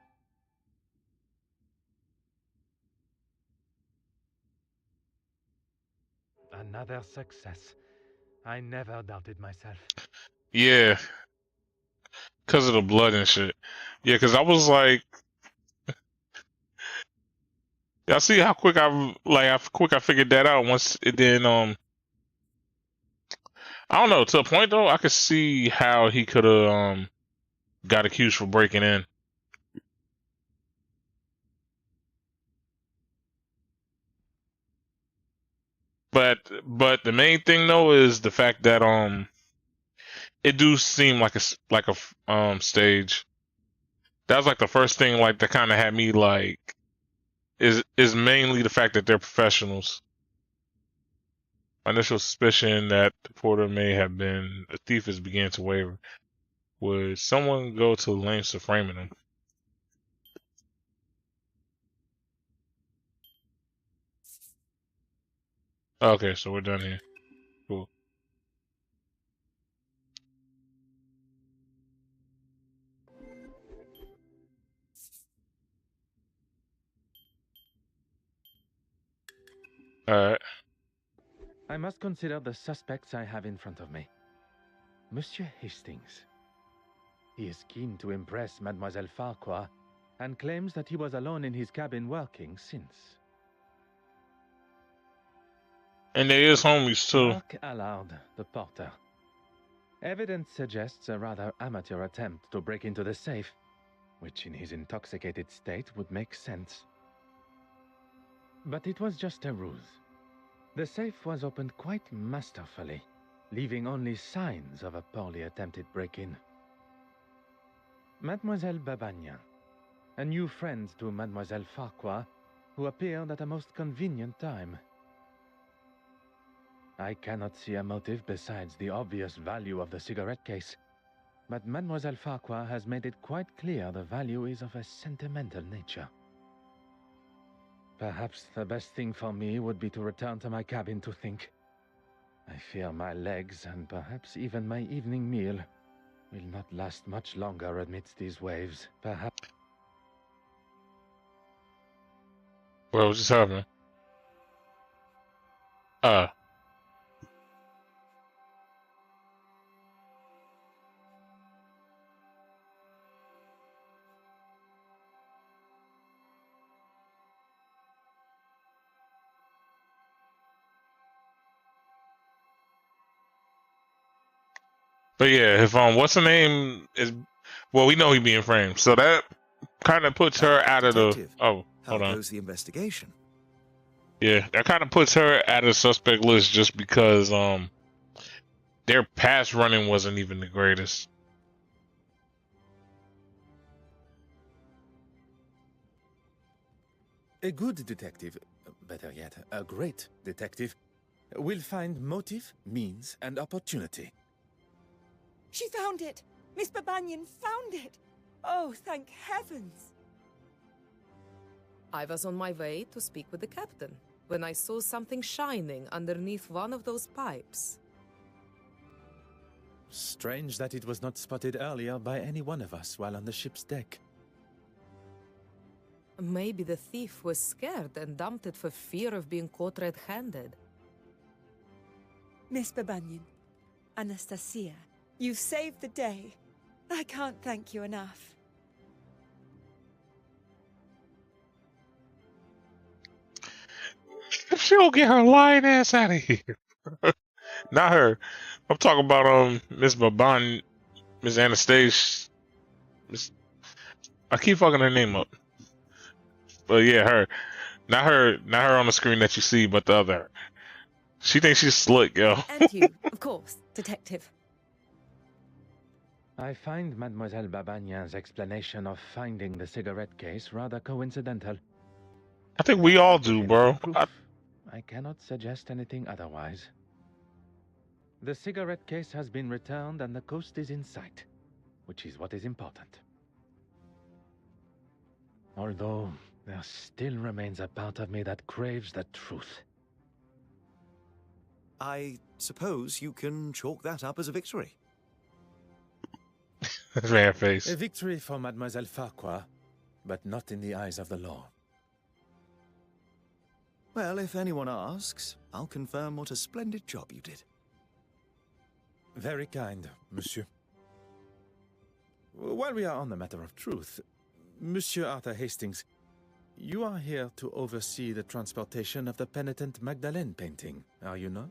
Another success. I never doubted myself. Yeah. Because of the blood and shit. Yeah, because I was like... Y'all see how quick I figured that out once it then, I don't know, to a point though, I could see how he could have, got accused for breaking in. But the main thing though is the fact that it do seem like a stage. That was like the first thing like that kind of had me like is mainly the fact that they're professionals. My initial suspicion that the porter may have been a thief is beginning to waver. Would someone go to lengths of framing him? Okay, so we're done here. Cool. Alright. I must consider the suspects I have in front of me. Monsieur Hastings. He is keen to impress Mademoiselle Farquhar and claims that he was alone in his cabin working since. And there is homies too. Mark Allard, the porter. Evidence suggests a rather amateur attempt to break into the safe, which in his intoxicated state would make sense. But it was just a ruse. The safe was opened quite masterfully, leaving only signs of a poorly attempted break-in. Mademoiselle Babagnan, a new friend to Mademoiselle Farquhar, who appeared at a most convenient time. I cannot see a motive besides the obvious value of the cigarette case, but Mademoiselle Farquhar has made it quite clear the value is of a sentimental nature. Perhaps the best thing for me would be to return to my cabin to think. I fear my legs and perhaps even my evening meal will not last much longer amidst these waves. Perhaps... What was just happening? But yeah, if what's her name is, well, we know he being framed, so that kind of puts her out of the. Oh, How hold on. goes the investigation? Yeah, that kind of puts her out of the suspect list just because their past running wasn't even the greatest. A good detective, better yet, a great detective, will find motive, means, and opportunity. She found it! Miss Babagnan found it! Oh, thank heavens! I was on my way to speak with the captain when I saw something shining underneath one of those pipes. Strange that it was not spotted earlier by any one of us while on the ship's deck. Maybe the thief was scared and dumped it for fear of being caught red-handed. Miss Babagnan, Anastasia, you've saved the day. I can't thank you enough. she'll get her lying ass out of here. Not her. I'm talking about Miss Baban, Miss Anastasia. Miss, I keep fucking her name up. But yeah, her. Not her on the screen that you see, but the other. She thinks she's slick, yo. And you, of course, Detective. I find Mademoiselle Babagna's explanation of finding the cigarette case rather coincidental. I think we all do, bro. Proof, I cannot suggest anything otherwise. The cigarette case has been returned and the coast is in sight, which is what is important. Although, there still remains a part of me that craves the truth. I suppose you can chalk that up as a victory. Man face. A victory for Mademoiselle Farquhar, but not in the eyes of the law. Well, if anyone asks, I'll confirm what a splendid job you did. Very kind, monsieur. While we are on the matter of truth, Monsieur Arthur Hastings, you are here to oversee the transportation of the penitent Magdalene painting, are you not?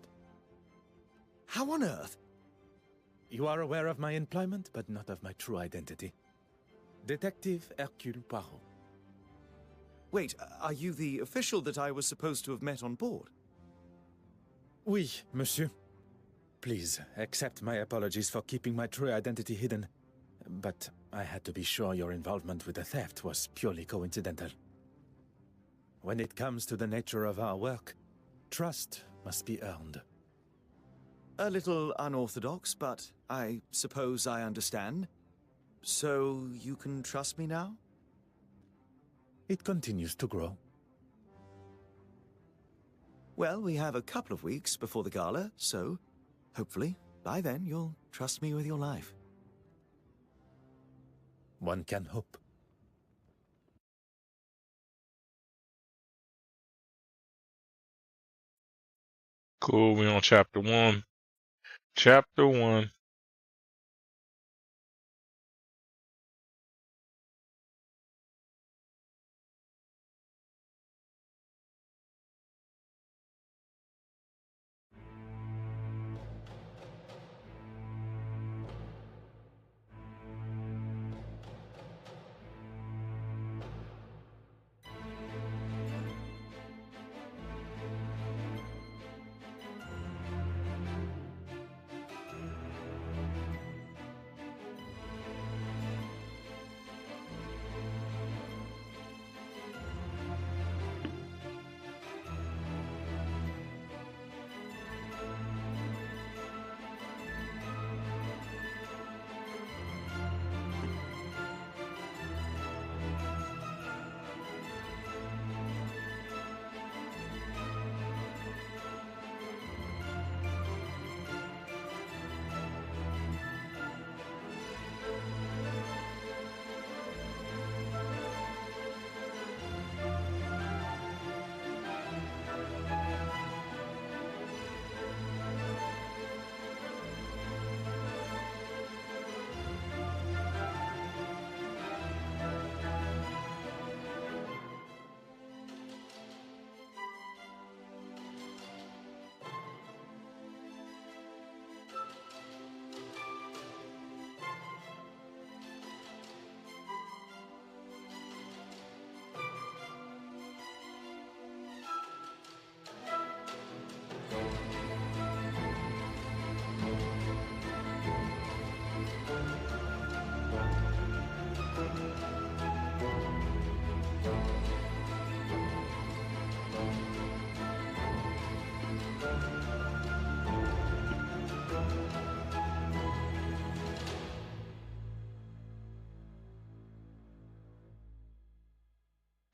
How on earth? You are aware of my employment, but not of my true identity. Detective Hercule Poirot. Wait, are you the official that I was supposed to have met on board? Oui, monsieur. Please, accept my apologies for keeping my true identity hidden. But I had to be sure your involvement with the theft was purely coincidental. When it comes to the nature of our work, trust must be earned. A little unorthodox, but I suppose I understand. So you can trust me now? It continues to grow. Well, we have a couple of weeks before the gala, so hopefully by then you'll trust me with your life. One can hope. Cool, we on chapter 1. Chapter 1.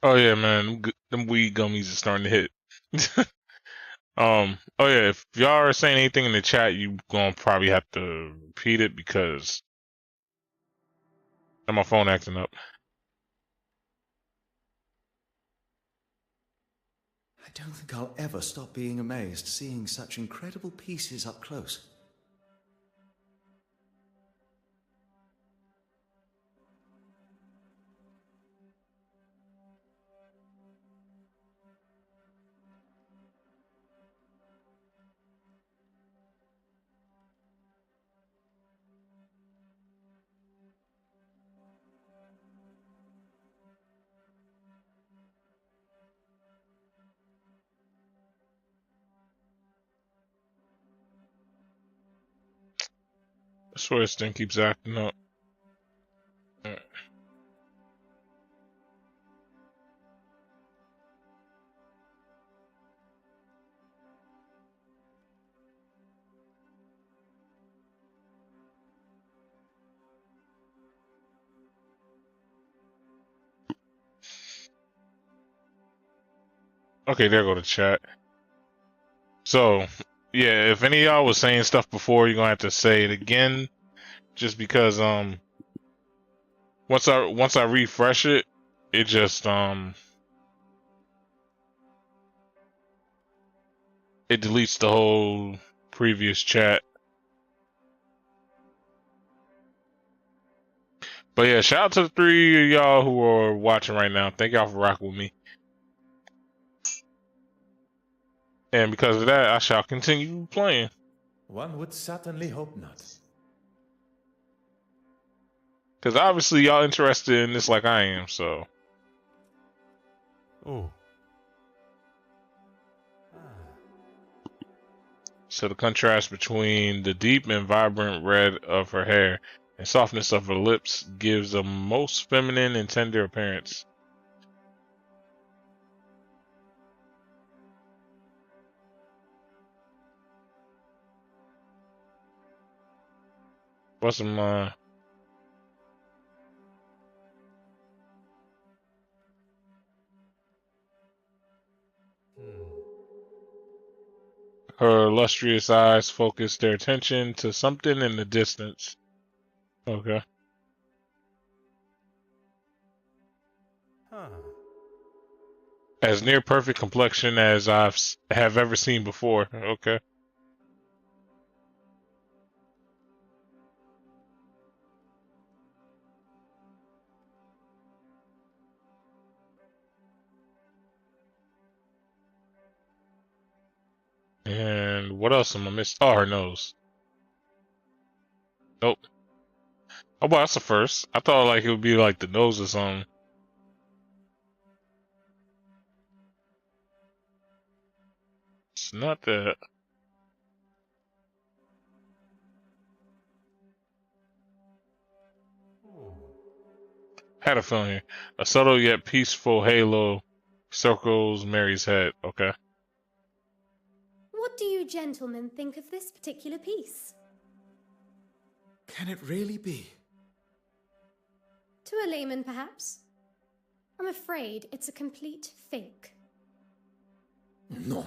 Oh yeah, man, them weed gummies are starting to hit. Oh yeah, if y'all are saying anything in the chat, you gonna probably have to repeat it because my phone acting up. I don't think I'll ever stop being amazed seeing such incredible pieces up close. I swear this thing keeps acting up. Okay, there go the chat. So, yeah, if any of y'all was saying stuff before, you're gonna have to say it again, just because once I refresh it, it just it deletes the whole previous chat. But yeah, shout out to the 3 of y'all who are watching right now. Thank y'all for rocking with me. And because of that, I shall continue playing. One would certainly hope not. Because obviously y'all interested in this like I am, so. Oh. So the contrast between the deep and vibrant red of her hair and softness of her lips gives a most feminine and tender appearance. What's some her lustrous eyes focus their attention to something in the distance. Okay. Huh. As near perfect complexion as have ever seen before. Okay. And what else am I missing? Oh, her nose. Nope. Oh, well, that's the first. I thought like it would be like the nose or something. It's not that. Had a feeling here. A subtle yet peaceful halo circles Mary's head. Okay. What do you gentlemen think of this particular piece? Can it really be? To a layman, perhaps. I'm afraid it's a complete fake. No.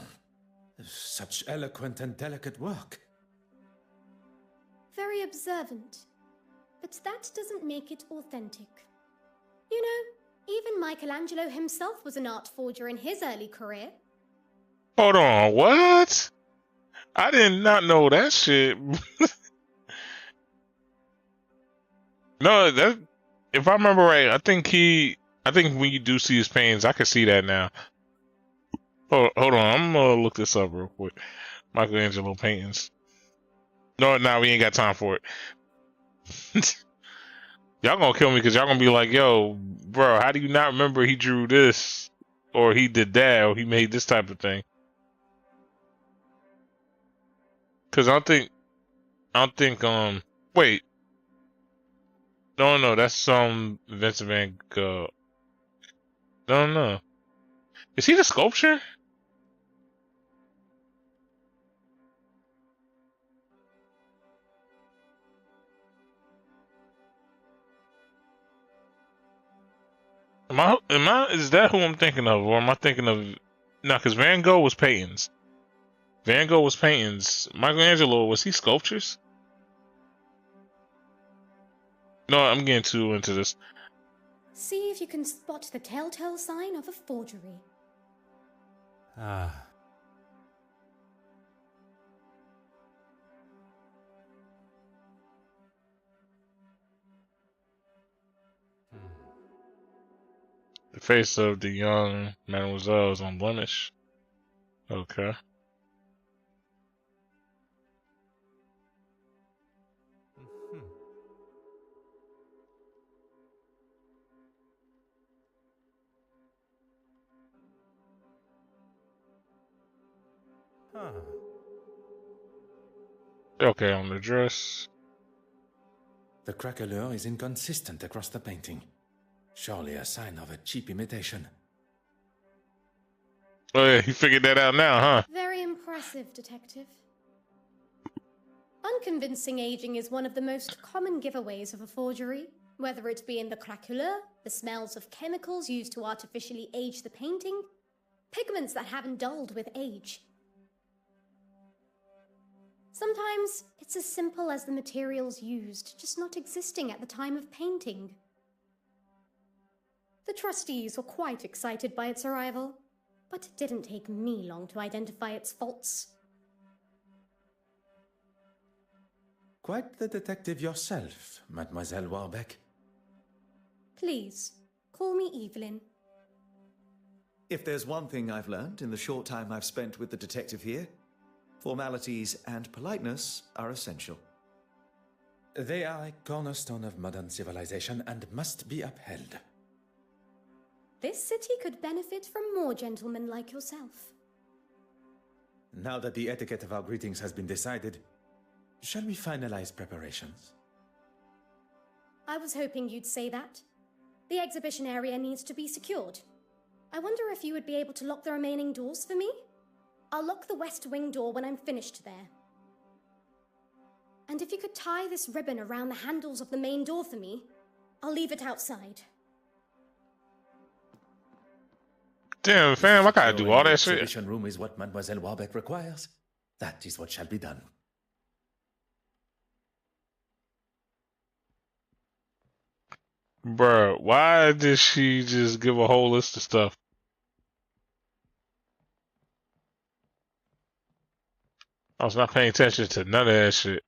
Such eloquent and delicate work. Very observant. But that doesn't make it authentic. You know, even Michelangelo himself was an art forger in his early career. Hold on, what? I did not know that shit. No, that if I remember right, I think when you do see his paintings, I can see that now. Hold on, I'm gonna look this up real quick. Michelangelo paintings. No, we ain't got time for it. Y'all gonna kill me because y'all gonna be like, yo, bro, how do you not remember he drew this? Or he did that, or he made this type of thing? Because I don't think, wait. No, that's Vincent van Gogh. No. Is he the sculpture? Is that who I'm thinking of? Or am I thinking of, no, because Van Gogh was paintings. Michelangelo, was he sculptures? No, I'm getting too into this. See if you can spot the telltale sign of a forgery. Ah. The face of the young Mademoiselle is unblemished. Okay. Huh. Okay, on the dress. The craquelure is inconsistent across the painting. Surely a sign of a cheap imitation. Oh yeah, you figured that out now, huh? Very impressive, Detective. Unconvincing aging is one of the most common giveaways of a forgery, whether it be in the craquelure, the smells of chemicals used to artificially age the painting, pigments that haven't dulled with age. Sometimes it's as simple as the materials used just not existing at the time of painting. The trustees were quite excited by its arrival, but it didn't take me long to identify its faults. Quite the detective yourself, Mademoiselle Warbeck. Please, call me Evelyn. If there's one thing I've learned in the short time I've spent with the detective here, formalities and politeness are essential. They are a cornerstone of modern civilization and must be upheld. This city could benefit from more gentlemen like yourself. Now that the etiquette of our greetings has been decided, shall we finalize preparations? I was hoping you'd say that. The exhibition area needs to be secured. I wonder if you would be able to lock the remaining doors for me? I'll lock the west wing door when I'm finished there. And if you could tie this ribbon around the handles of the main door for me, I'll leave it outside. Damn, fam, I gotta do all that The shit. exhibition room is what Mademoiselle Warbeck requires. That is what shall be done. Bruh, why did she just give a whole list of stuff? I was not paying attention to none of that shit.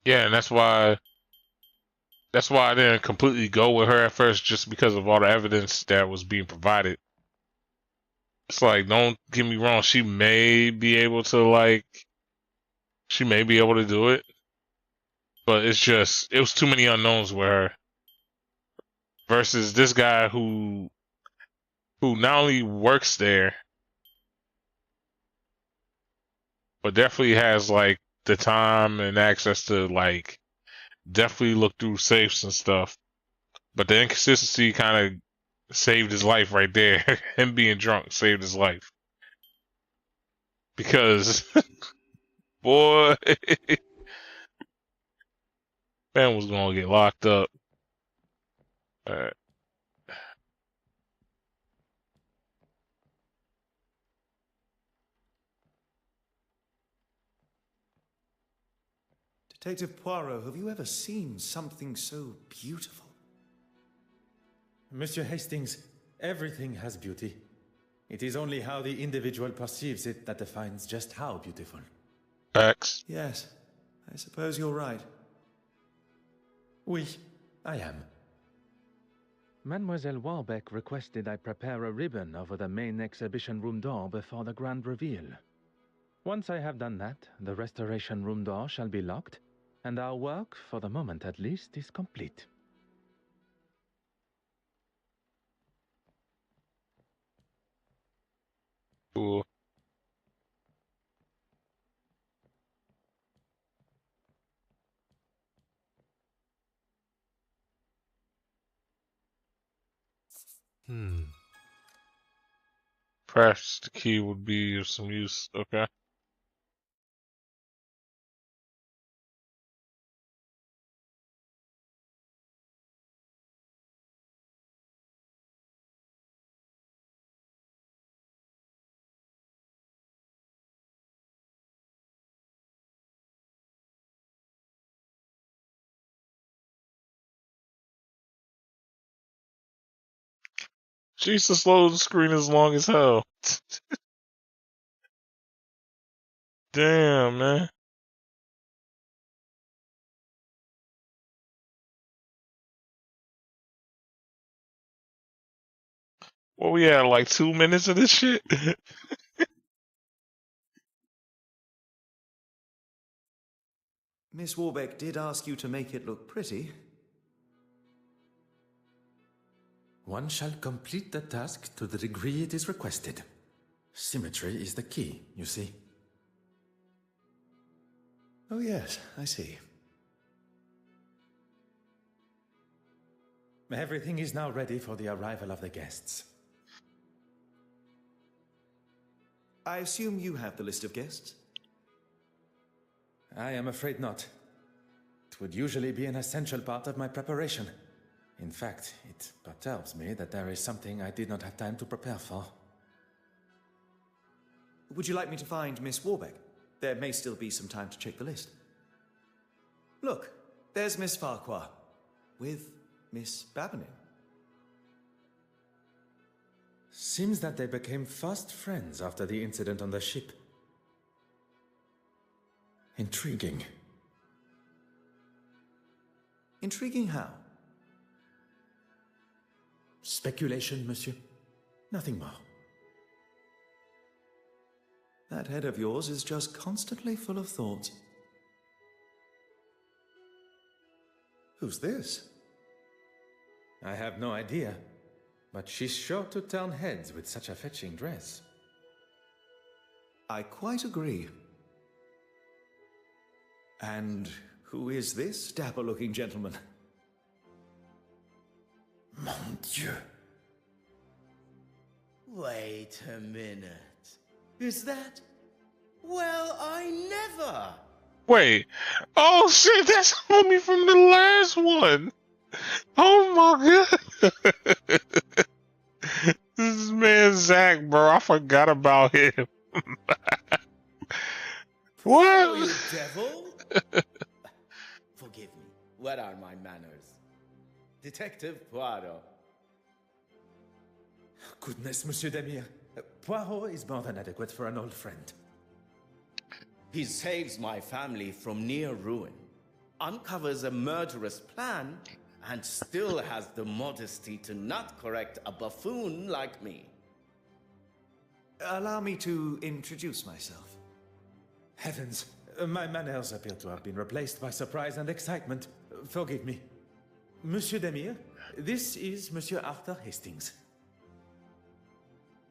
Yeah, and that's why I didn't completely go with her at first, just because of all the evidence that was being provided. It's like, don't get me wrong, she may be able to do it, but it's just, it was too many unknowns with her versus this guy who not only works there, but definitely has like the time and access to like definitely look through safes and stuff. But the inconsistency kind of saved his life right there. Him being drunk saved his life. Because, boy, man was gonna get locked up. Alright. Detective Poirot, have you ever seen something so beautiful? Monsieur Hastings, everything has beauty. It is only how the individual perceives it that defines just how beautiful. Facts. Yes, I suppose you're right. Oui, I am. Mademoiselle Warbeck requested I prepare a ribbon over the main exhibition room door before the grand reveal. Once I have done that, the restoration room door shall be locked, and our work, for the moment at least, is complete. Cool. Perhaps the key would be of some use. Okay. Jesus, load the screen is long as hell. Damn, man. What we had, like 2 minutes of this shit? Miss Warbeck did ask you to make it look pretty. One shall complete the task to the degree it is requested. Symmetry is the key, you see. Oh yes, I see. Everything is now ready for the arrival of the guests. I assume you have the list of guests? I am afraid not. It would usually be an essential part of my preparation. In fact, it perturbs me that there is something I did not have time to prepare for. Would you like me to find Miss Warbeck? There may still be some time to check the list. Look, there's Miss Farquhar with Miss Babinin. Seems that they became fast friends after the incident on the ship. Intriguing. Intriguing how? Speculation, monsieur. Nothing more. That head of yours is just constantly full of thoughts. Who's this? I have no idea, but she's sure to turn heads with such a fetching dress. I quite agree. And who is this dapper-looking gentleman? Mon Dieu. Wait a minute. Is that... Well, I never... Wait. Oh shit, that's homie from the last one. Oh my god. This man Zach, bro. I forgot about him. What? Oh, you devil! Forgive me. What are my manners? Detective Poirot. Goodness, Monsieur Demire. Poirot is more than adequate for an old friend. He saves my family from near ruin, uncovers a murderous plan, and still has the modesty to not correct a buffoon like me. Allow me to introduce myself. Heavens, my manners appear to have been replaced by surprise and excitement. Forgive me. Monsieur Demire, this is Monsieur Arthur Hastings.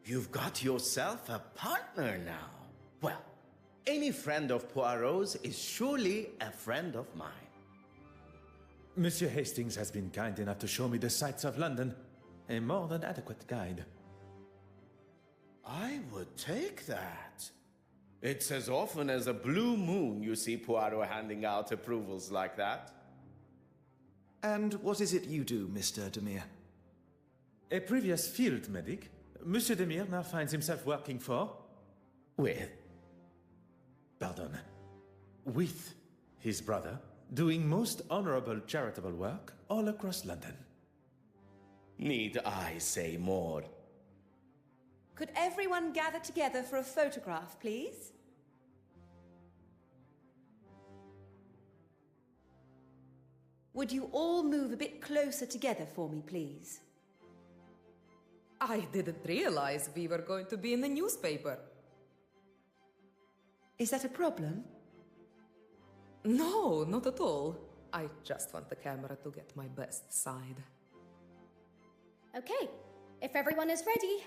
You've got yourself a partner now. Well, any friend of Poirot's is surely a friend of mine. Monsieur Hastings has been kind enough to show me the sights of London. A more than adequate guide. I would take that. It's as often as a blue moon you see Poirot handing out approvals like that. And what is it you do, Mr. Demire? A previous field medic, Monsieur Demire now finds himself working for... With? Pardon. With his brother, doing most honorable charitable work all across London. Need I say more? Could everyone gather together for a photograph, please? Would you all move a bit closer together for me, please? I didn't realize we were going to be in the newspaper. Is that a problem? No, not at all. I just want the camera to get my best side. Okay, if everyone is ready.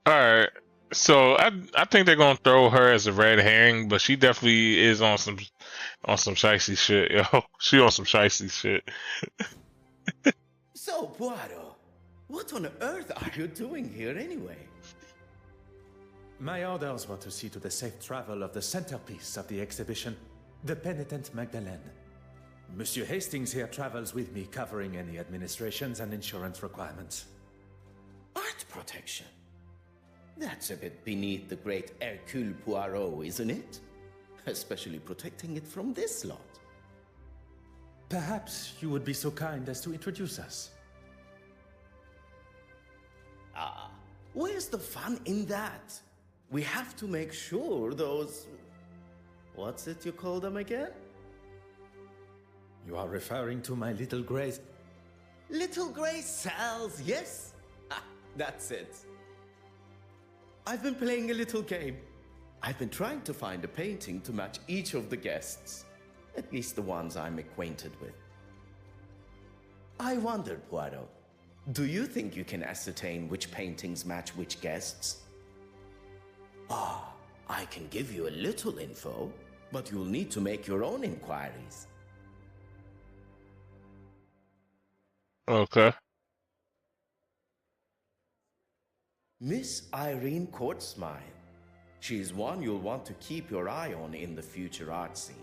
Alright. So I think they're gonna throw her as a red herring, but she definitely is on some shicey shit, yo. She on some shicey shit. So, Poirot, what on earth are you doing here anyway? My orders were to see to the safe travel of the centerpiece of the exhibition, the penitent Magdalene. Monsieur Hastings here travels with me, covering any administrations and insurance requirements. Art protection? That's a bit beneath the great Hercule Poirot, isn't it? Especially protecting it from this lot. Perhaps you would be so kind as to introduce us. Ah, where's the fun in that? We have to make sure those... What's it you call them again? You are referring to my little grays? Little gray cells, yes? Ah, that's it. I've been playing a little game. I've been trying to find a painting to match each of the guests, at least the ones I'm acquainted with. I wondered, Poirot, do you think you can ascertain which paintings match which guests? Ah, I can give you a little info, but you'll need to make your own inquiries. Okay. Miss Irene Courtsmile. She's one you'll want to keep your eye on in the future art scene.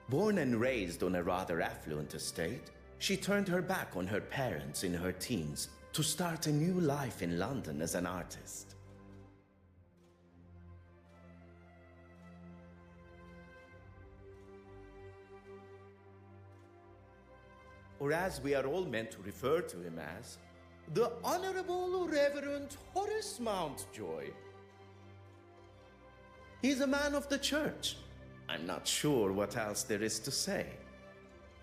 Born and raised on a rather affluent estate, she turned her back on her parents in her teens to start a new life in London as an artist. Or as we are all meant to refer to him as, the Honorable Reverend Horace Mountjoy. He's a man of the church. I'm not sure what else there is to say.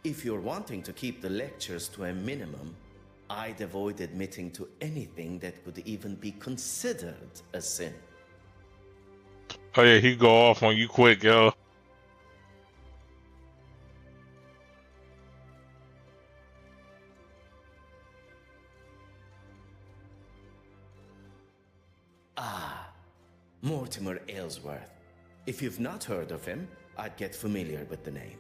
If you're wanting to keep the lectures to a minimum, I'd avoid admitting to anything that could even be considered a sin. Oh yeah, he go off on you quick, yo. Ah, Mortimer Aylesworth. If you've not heard of him, I'd get familiar with the name.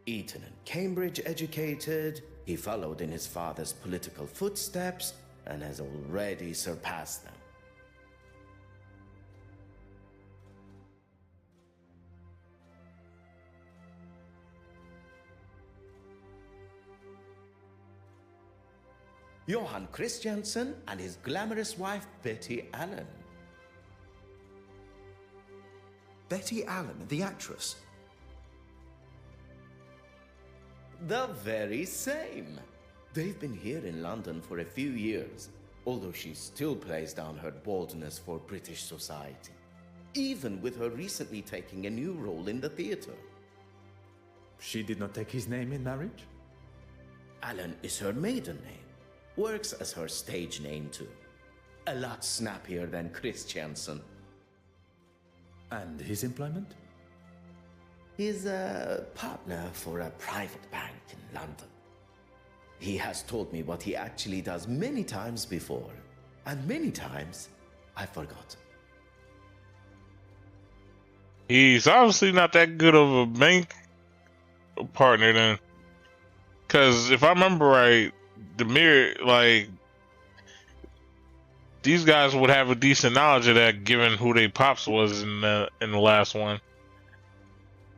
Eton and Cambridge educated, he followed in his father's political footsteps and has already surpassed them. Johann Christiansen and his glamorous wife, Betty Allen. Betty Allen, the actress? The very same. They've been here in London for a few years, although she still plays down her boldness for British society, even with her recently taking a new role in the theatre. She did not take his name in marriage? Allen is her maiden name. Works as her stage name too. A lot snappier than Christiansen. And his employment? He's a partner for a private bank in London. He has told me what he actually does many times before, and many times I forgot. He's obviously not that good of a bank partner then. Because if I remember right, these guys would have a decent knowledge of that given who they pops was in the last one.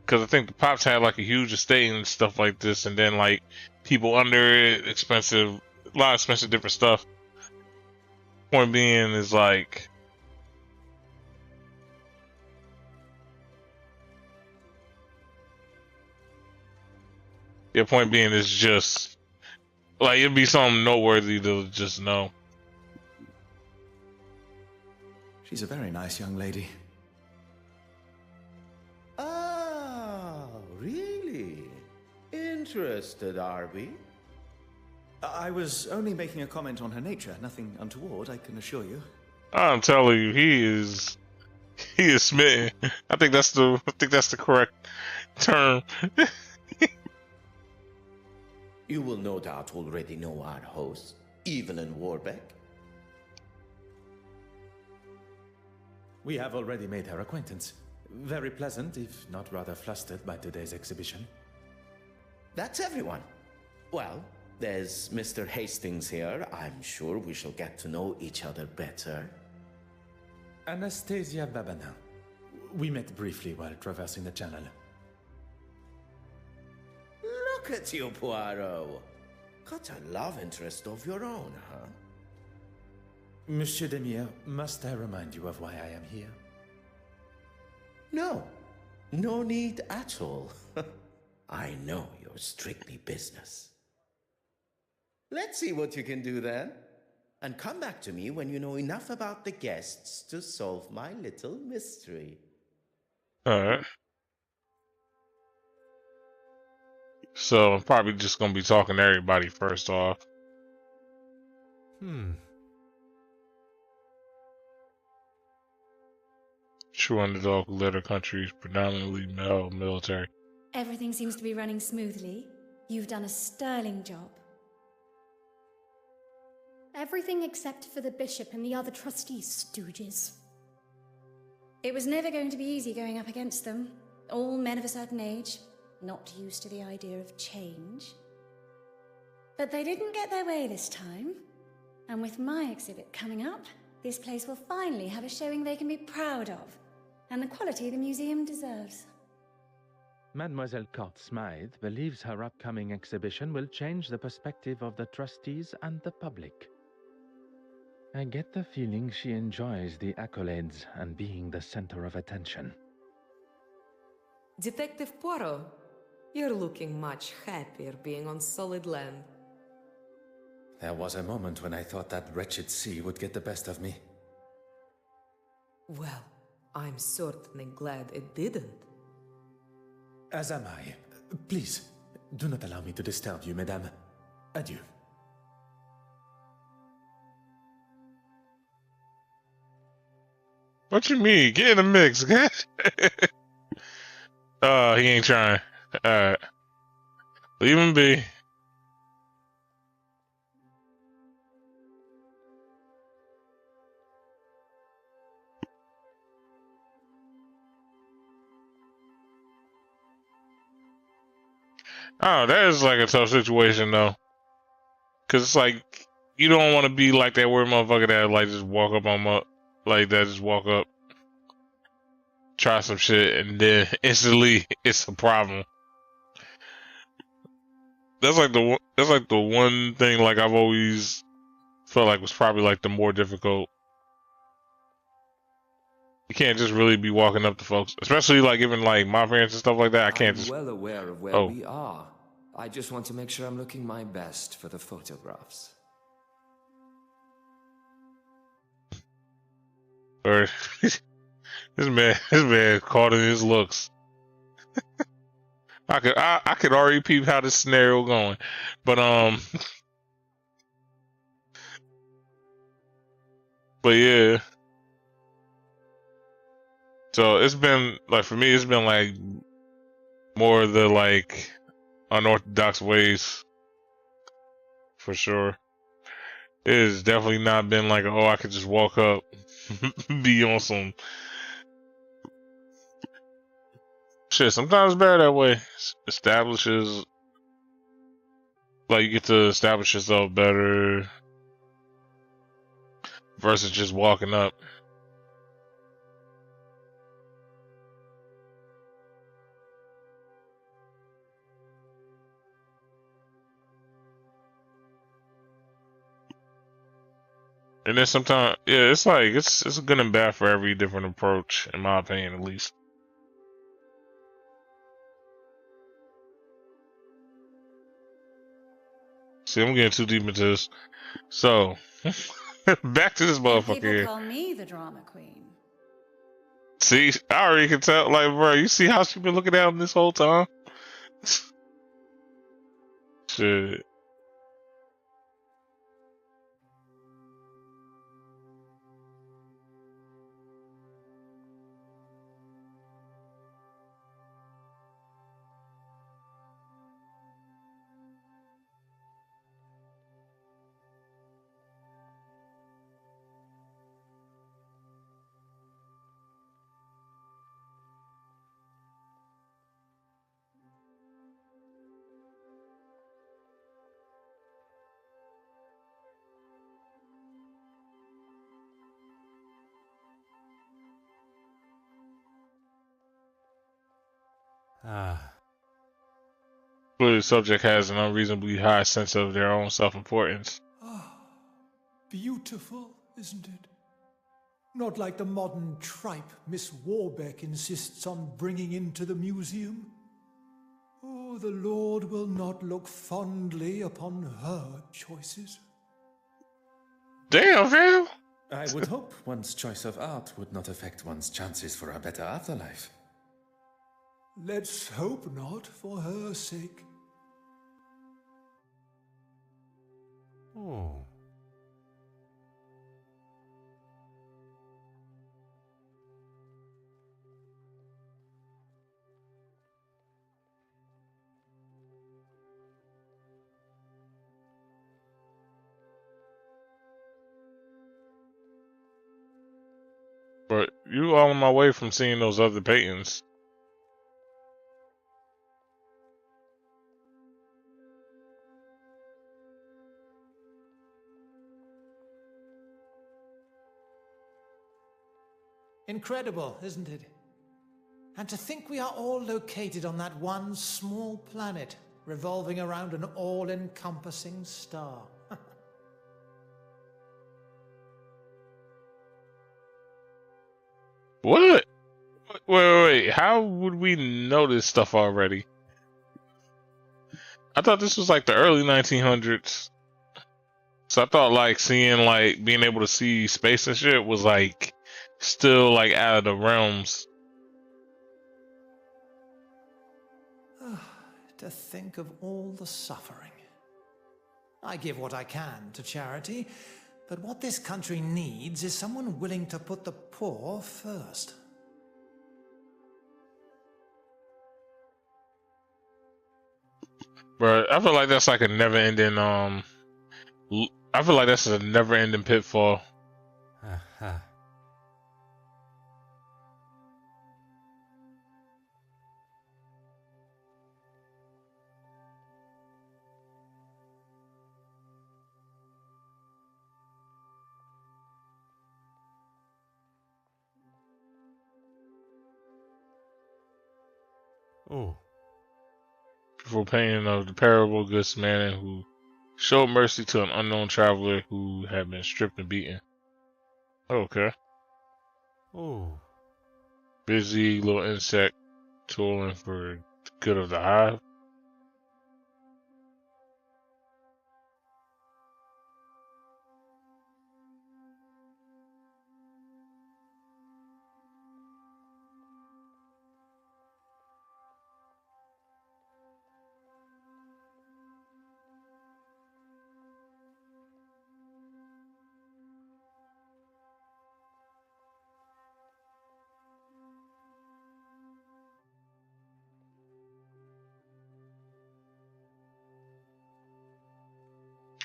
Because I think the pops had like a huge estate and stuff like this, and then like people under it, a lot of expensive different stuff. Point being is like, point being is just like it'd be something noteworthy to just know. She's a very nice young lady. Ah, really? Interested, are we? I was only making a comment on her nature, nothing untoward, I can assure you. I'm telling you, he is smitten. I think that's the correct term. You will no doubt already know our host, Evelyn Warbeck. We have already made her acquaintance. Very pleasant, if not rather flustered by today's exhibition. That's everyone. Well, there's Mr. Hastings here. I'm sure we shall get to know each other better. Anastasia Babana. We met briefly while traversing the channel. Look at you, Poirot. Got a love interest of your own, huh? Monsieur Demire, must I remind you of why I am here? No. No need at all. I know you're strictly business. Let's see what you can do then. And come back to me when you know enough about the guests to solve my little mystery. Alright. So I'm probably just gonna be talking to everybody first off. True underdog who led her country's predominantly male military. Everything seems to be running smoothly. You've done a sterling job. Everything except for the bishop and the other trustees, stooges. It was never going to be easy going up against them. All men of a certain age, not used to the idea of change. But they didn't get their way this time. And with my exhibit coming up, this place will finally have a showing they can be proud of, and the quality the museum deserves. Mademoiselle Court Smythe believes her upcoming exhibition will change the perspective of the trustees and the public. I get the feeling she enjoys the accolades and being the center of attention. Detective Poirot, you're looking much happier being on solid land. There was a moment when I thought that wretched sea would get the best of me. Well, I'm certainly glad it didn't. As am I. Please, do not allow me to disturb you, madame. Adieu. What you mean? Get in the mix, okay? He ain't trying. Alright. Leave him be. Oh, that is like a tough situation though. Cause it's like you don't want to be like that weird motherfucker that like just walk up on like that, just walk up, try some shit, and then instantly it's a problem. That's like the one thing like I've always felt like was probably like the more difficult. You can't just really be walking up to folks, especially like even like my parents and stuff like that. I can't just. I'm well aware of where we are. I just want to make sure I'm looking my best for the photographs. Or this man caught in his looks. I could already peep how this scenario going, but yeah. So it's been like for me, it's been like more of the like unorthodox ways for sure. It has definitely not been like, oh, I could just walk up, be on some shit. Sometimes it's better that way. Establishes, like, you get to establish yourself better versus just walking up. And then sometimes, yeah, it's like it's good and bad for every different approach, in my opinion, at least. See, I'm getting too deep into this. So, back to this motherfucker People here. call me the drama queen. See, I already can tell, like, bro, you see how she been looking at him this whole time? Shit. Clearly, the subject has an unreasonably high sense of their own self-importance. Beautiful, isn't it? Not like the modern tripe Miss Warbeck insists on bringing into the museum. Oh, the Lord will not look fondly upon her choices. Damn, fam! I would hope one's choice of art would not affect one's chances for a better afterlife. Let's hope not, for her sake. Oh. But you all on my way from seeing those other paintings. Incredible, isn't it? And to think we are all located on that one small planet, revolving around an all-encompassing star. What? Wait. How would we know this stuff already? I thought this was like the early 1900s. So I thought like seeing like being able to see space and shit was like still like out of the realms. To think of all the suffering. I give what I can to charity, but what this country needs is someone willing to put the poor first. But I feel like that's like a never-ending I feel like that's a never-ending pitfall. Aha. Oh. Beautiful painting of the parable good Samaritan who showed mercy to an unknown traveler who had been stripped and beaten. Okay. Oh. Busy little insect tooling for the good of the hive.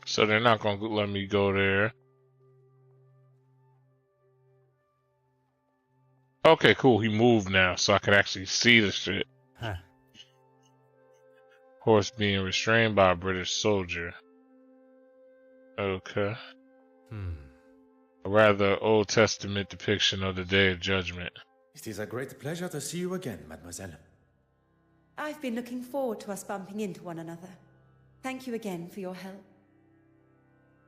So they're not gonna let me go there. Okay, cool. He moved now, so I can actually see the shit. Huh. Horse being restrained by a British soldier. Okay. A rather Old Testament depiction of the Day of Judgment. It is a great pleasure to see you again, mademoiselle. I've been looking forward to us bumping into one another. Thank you again for your help.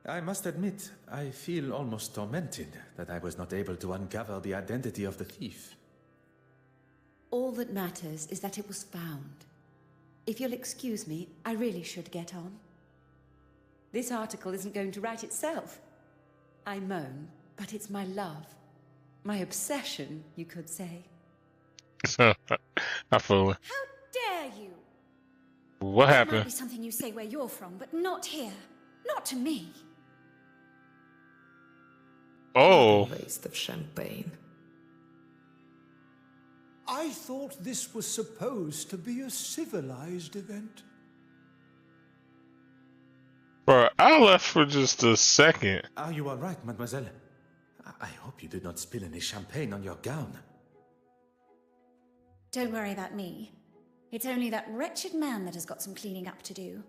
I must admit, I feel almost tormented that I was not able to uncover the identity of the thief. All that matters is that it was found. If you'll excuse me, I really should get on. This article isn't going to write itself. I moan, but it's my love. My obsession, you could say. I feel it. How dare you? What That happened? might be something you say where you're from, but not here. Not to me. Oh. Waste of champagne. I thought this was supposed to be a civilized event. Bro, I left for just a second. Are you all right, mademoiselle? I hope you did not spill any champagne on your gown. Don't worry about me. It's only that wretched man that has got some cleaning up to do.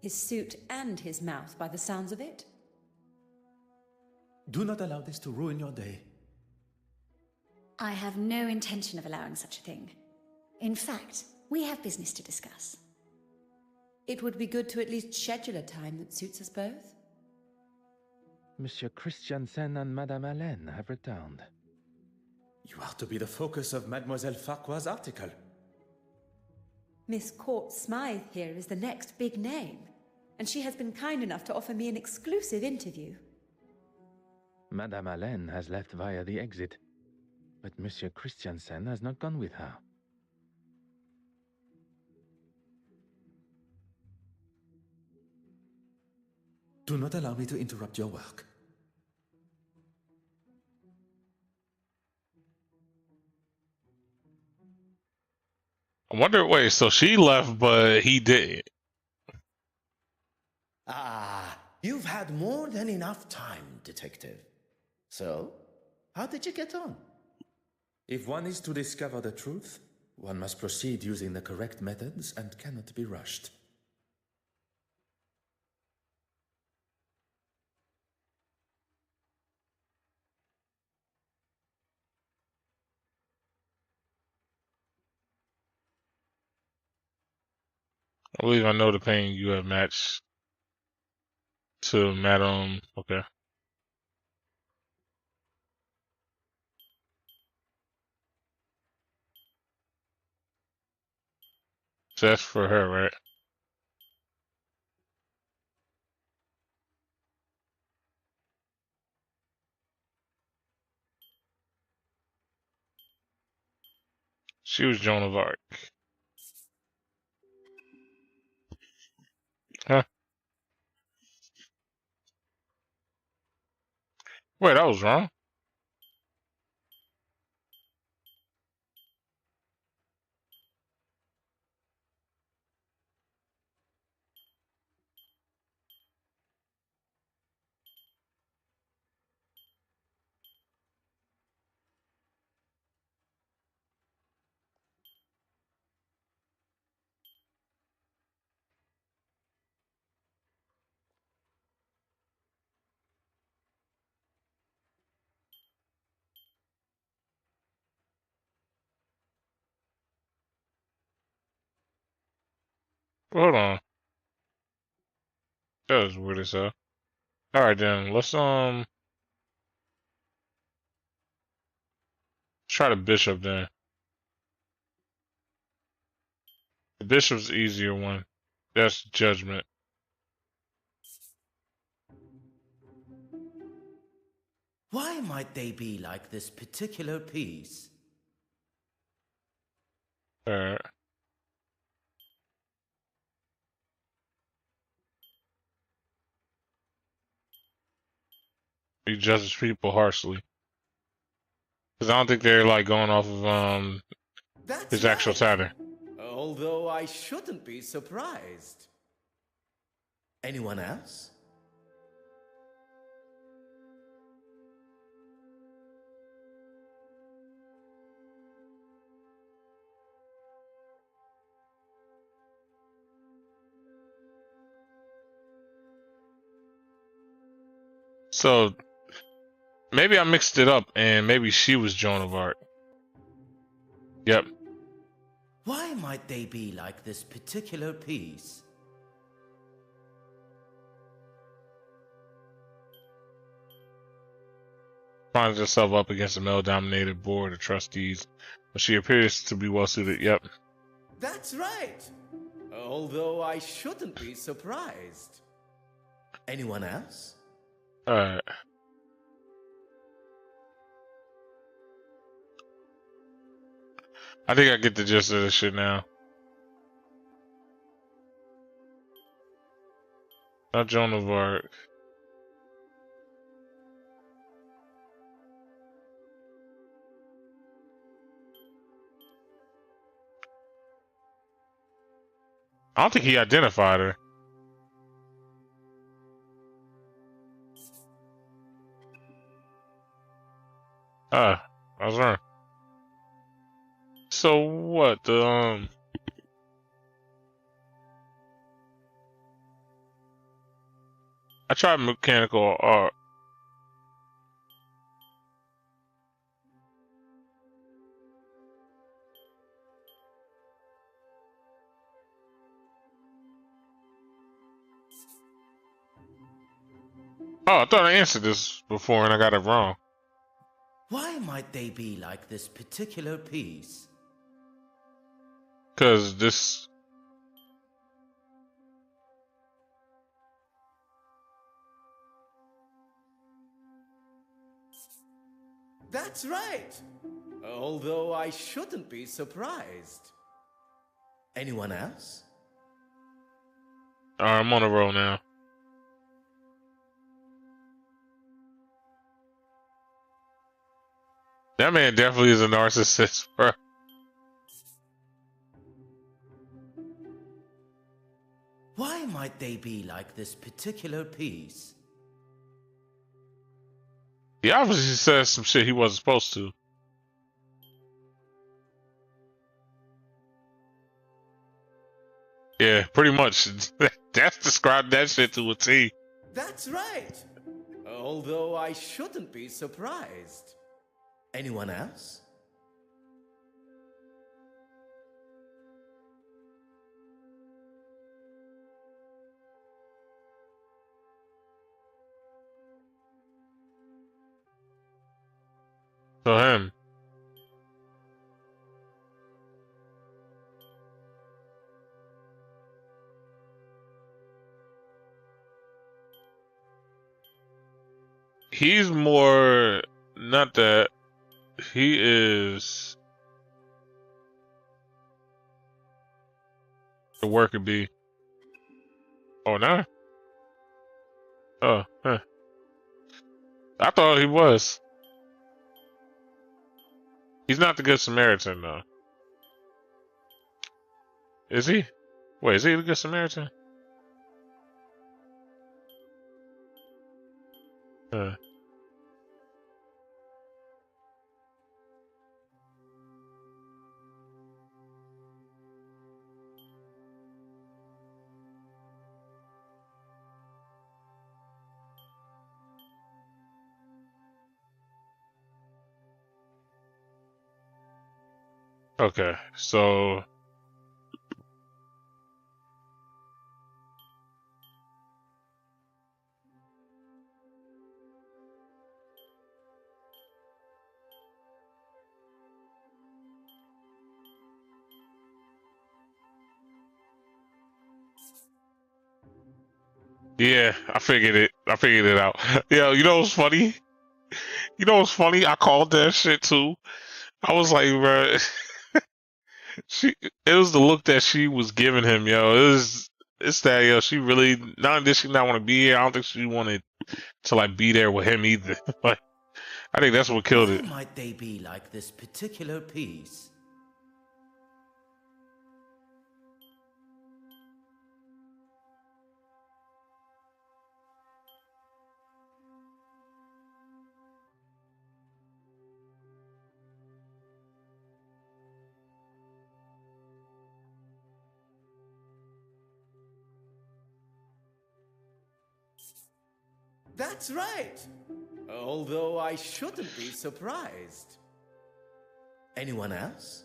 His suit and his mouth, by the sounds of it. Do not allow this to ruin your day. I have no intention of allowing such a thing. In fact, we have business to discuss. It would be good to at least schedule a time that suits us both. Monsieur Christiansen and Madame Hélène have returned. You are to be the focus of Mademoiselle Farquhar's article. Miss Court Smythe here is the next big name, and she has been kind enough to offer me an exclusive interview. Madame Hélène has left via the exit, but Monsieur Christiansen has not gone with her. Do not allow me to interrupt your work. I wonder, wait, so she left, but he didn't. Ah, you've had more than enough time, Detective. So, how did you get on? If one is to discover the truth, one must proceed using the correct methods and cannot be rushed. I believe I know the pain you have matched to Madame. Okay. So that's for her, right? She was Joan of Arc. Huh? Wait, I was wrong. Hold on. That was weird as hell. Alright then, let's try the bishop then. The bishop's the easier one. That's judgment. Why might they be like this particular piece? Alright. He judges people harshly. Because I don't think they're like going off of That's his actual right. title. Although I shouldn't be surprised. Anyone else? So maybe I mixed it up and maybe she was Joan of Arc. Yep. Why might they be like this particular piece? Finds herself up against a male-dominated board of trustees, but she appears to be well-suited. Yep. That's right. Although I shouldn't be surprised. Anyone else? Alright. I think I get the gist of this shit now. Not Joan of Arc. I don't think he identified her. Ah, I was wrong. So what? I tried mechanical art. Oh, I thought I answered this before and I got it wrong. Why might they be like this particular piece? Because this... That's right. Although I shouldn't be surprised. Anyone else? Alright, I'm on a roll now. That man definitely is a narcissist, bro. Why might they be like this particular piece? He obviously said some shit he wasn't supposed to. Yeah, pretty much. That's described that shit to a T. That's right. Although I shouldn't be surprised. Anyone else? So him. He's more, not that, he is the worker bee. Oh, no? Oh, huh. I thought he was. He's not the Good Samaritan, though. Is he? Wait, is he the Good Samaritan? Okay, so yeah, I figured it. I figured it out. Yo, you know what's funny? You know what's funny? I called that shit too. I was like, bro, it was the look that she was giving him, yo. It's that, yo, she really, not only did she not want to be here, I don't think she wanted to, like, be there with him either. Like, I think that's what killed it. Why might they be like this particular piece? That's right. Although I shouldn't be surprised. Anyone else?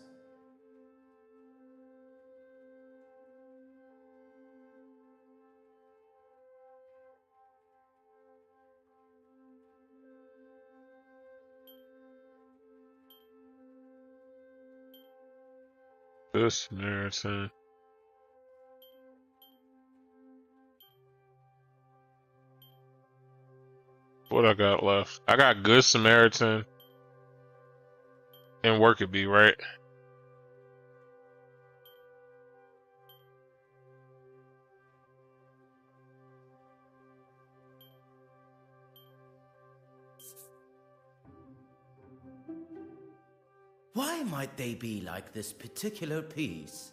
Good Samaritan. What I got left? I got Good Samaritan and Worker Bee, right? Why might they be like this particular piece?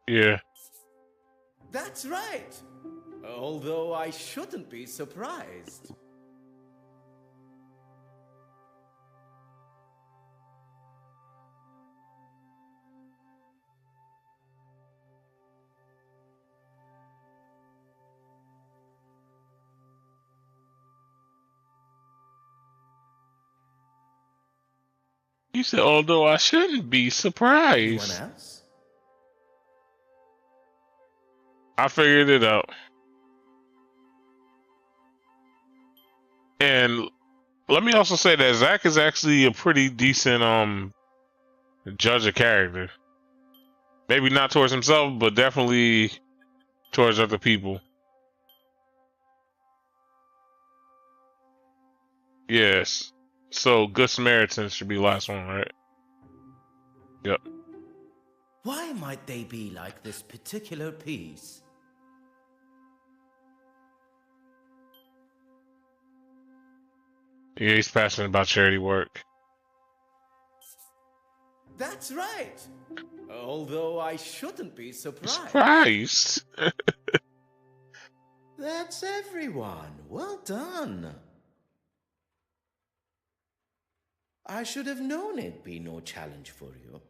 Yeah. That's right. Although I shouldn't be surprised. You said, although I shouldn't be surprised. Anyone else? I figured it out. And let me also say that Zach is actually a pretty decent judge of character. Maybe not towards himself, but definitely towards other people. Yes. So Good Samaritan should be the last one, right? Yep. Why might they be like this particular piece? Yeah, he's passionate about charity work. That's right. Although I shouldn't be surprised. Surprised? That's everyone. Well done. I should have known it'd be no challenge for you.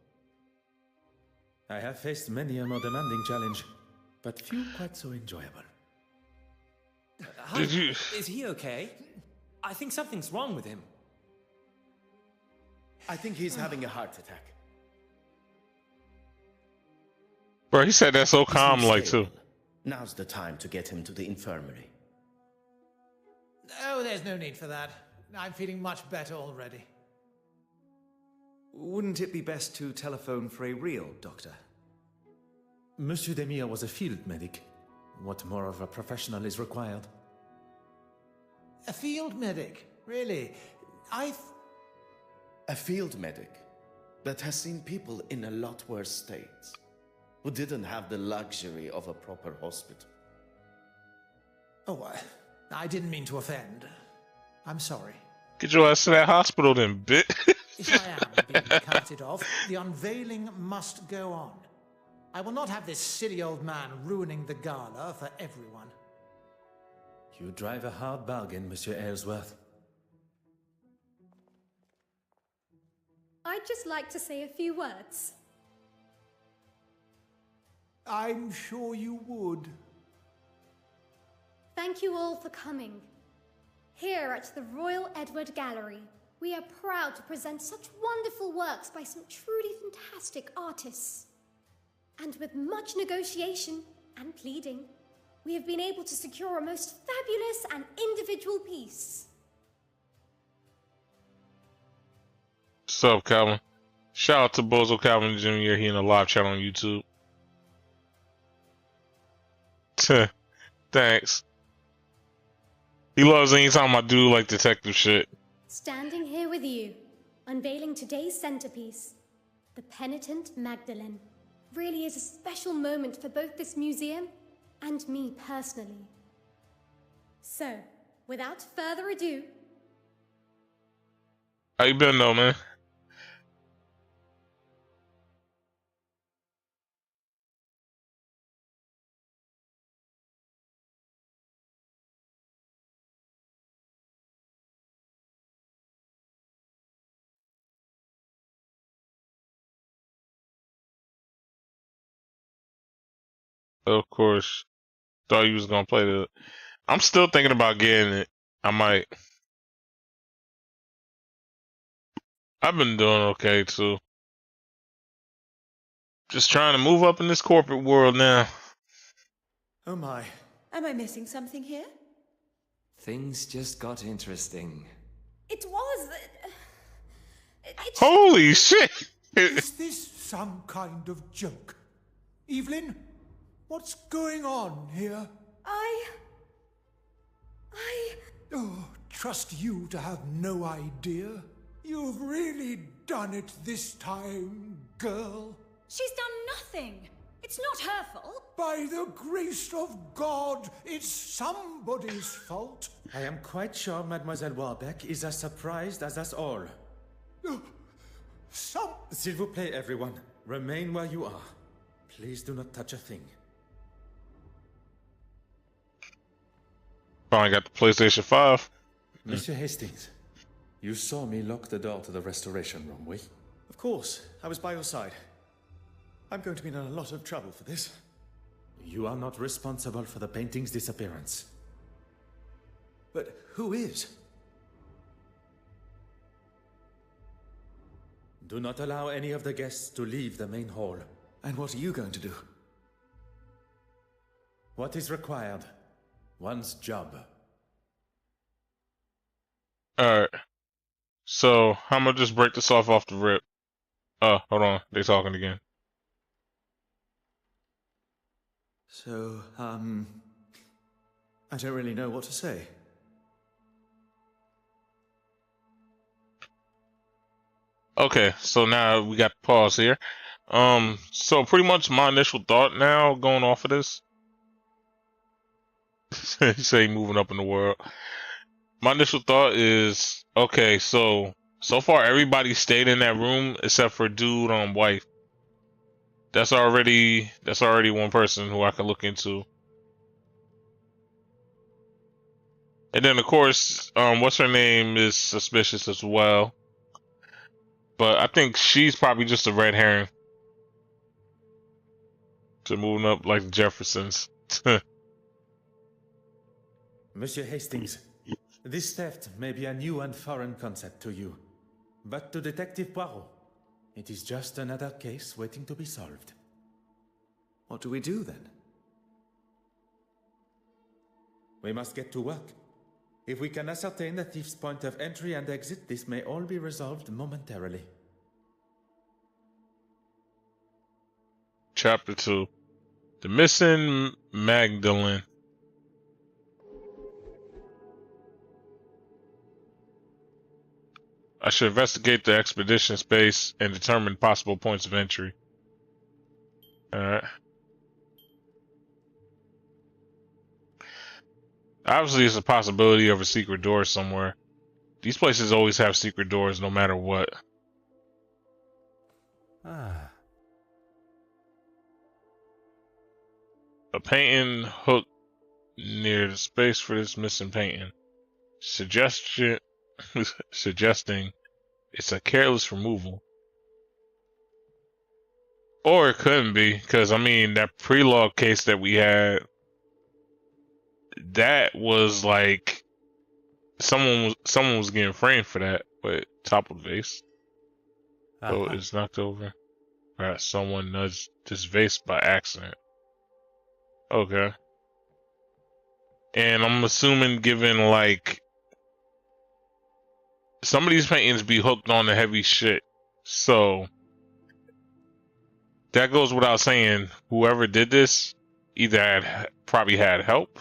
I have faced many a more demanding challenge, but few quite so enjoyable. Did you? Is he okay? I think something's wrong with him. I think he's having a heart attack. Bro, he said that so calm, like, too. Now's the time to get him to the infirmary. Oh, there's no need for that. I'm feeling much better already. Wouldn't it be best to telephone for a real doctor? Monsieur Demir was a field medic. What more of a professional is required? A field medic? Really? A field medic that has seen people in a lot worse states, who didn't have the luxury of a proper hospital. Oh, I didn't mean to offend. I'm sorry. Get your ass to that hospital then, bitch. If I am being carted off, the unveiling must go on. I will not have this silly old man ruining the gala for everyone. You drive a hard bargain, Monsieur Aylesworth. I'd just like to say a few words. I'm sure you would. Thank you all for coming. Here at the Royal Edward Gallery, we are proud to present such wonderful works by some truly fantastic artists. And with much negotiation and pleading, we have been able to secure a most fabulous and individual piece. What's up, Calvin? Shout out to Bozo Calvin Jr. He in a live chat on YouTube. Thanks. He loves anytime I do like detective shit. Standing here with you, unveiling today's centerpiece, the Penitent Magdalene, really is a special moment for both this museum and me personally. So, without further ado... How you been though, man? Of course. Thought you was gonna play the... I'm still thinking about getting it. I might. I've been doing okay too. Just trying to move up in this corporate world now. Oh my. Am I missing something here? Things just got interesting. It was... Holy shit! Is this some kind of joke? Evelyn, what's going on here? Oh, trust you to have no idea. You've really done it this time, girl. She's done nothing. It's not her fault. By the grace of God, it's somebody's fault. I am quite sure Mademoiselle Warbeck is as surprised as us all. S'il vous plaît, everyone. Remain where you are. Please do not touch a thing. Finally got the PlayStation 5. Monsieur Hastings, you saw me lock the door to the restoration room, oui? Of course, I was by your side. I'm going to be in a lot of trouble for this. You are not responsible for the painting's disappearance. But who is? Do not allow any of the guests to leave the main hall. And what are you going to do? What is required? One's job. Alright. So, I'm gonna just break this off the rip. Oh, hold on. They talking again. So, I don't really know what to say. Okay, so now we got pause here. So pretty much my initial thought now, going off of this, you say moving up in the world. My initial thought is, okay, so far everybody stayed in that room except for dude on wife. That's already one person who I can look into. And then of course, what's her name is suspicious as well. But I think she's probably just a red herring. To moving up like the Jeffersons. Monsieur Hastings, this theft may be a new and foreign concept to you. But to Detective Poirot, it is just another case waiting to be solved. What do we do then? We must get to work. If we can ascertain the thief's point of entry and exit, this may all be resolved momentarily. Chapter 2. The Missing Magdalene. I should investigate the expedition space and determine possible points of entry. Alright. Obviously, it's a possibility of a secret door somewhere. These places always have secret doors no matter what. Ah. A painting hooked near the space for this missing painting. Suggesting it's a careless removal. Or it couldn't be, because I mean that pre-log case that we had, that was like someone was getting framed for that, but toppled vase. So it's knocked over. Alright, someone nudged this vase by accident. Okay. And I'm assuming, given like some of these paintings be hooked on the heavy shit, so that goes without saying, whoever did this either probably had help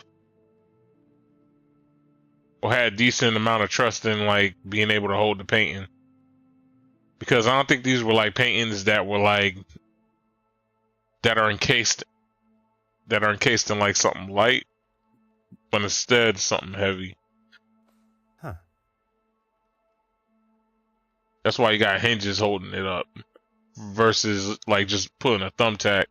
or had a decent amount of trust in like being able to hold the painting. Because I don't think these were like paintings that were like that are encased in like something light, but instead something heavy. Huh. That's why you got hinges holding it up versus like just putting a thumbtack.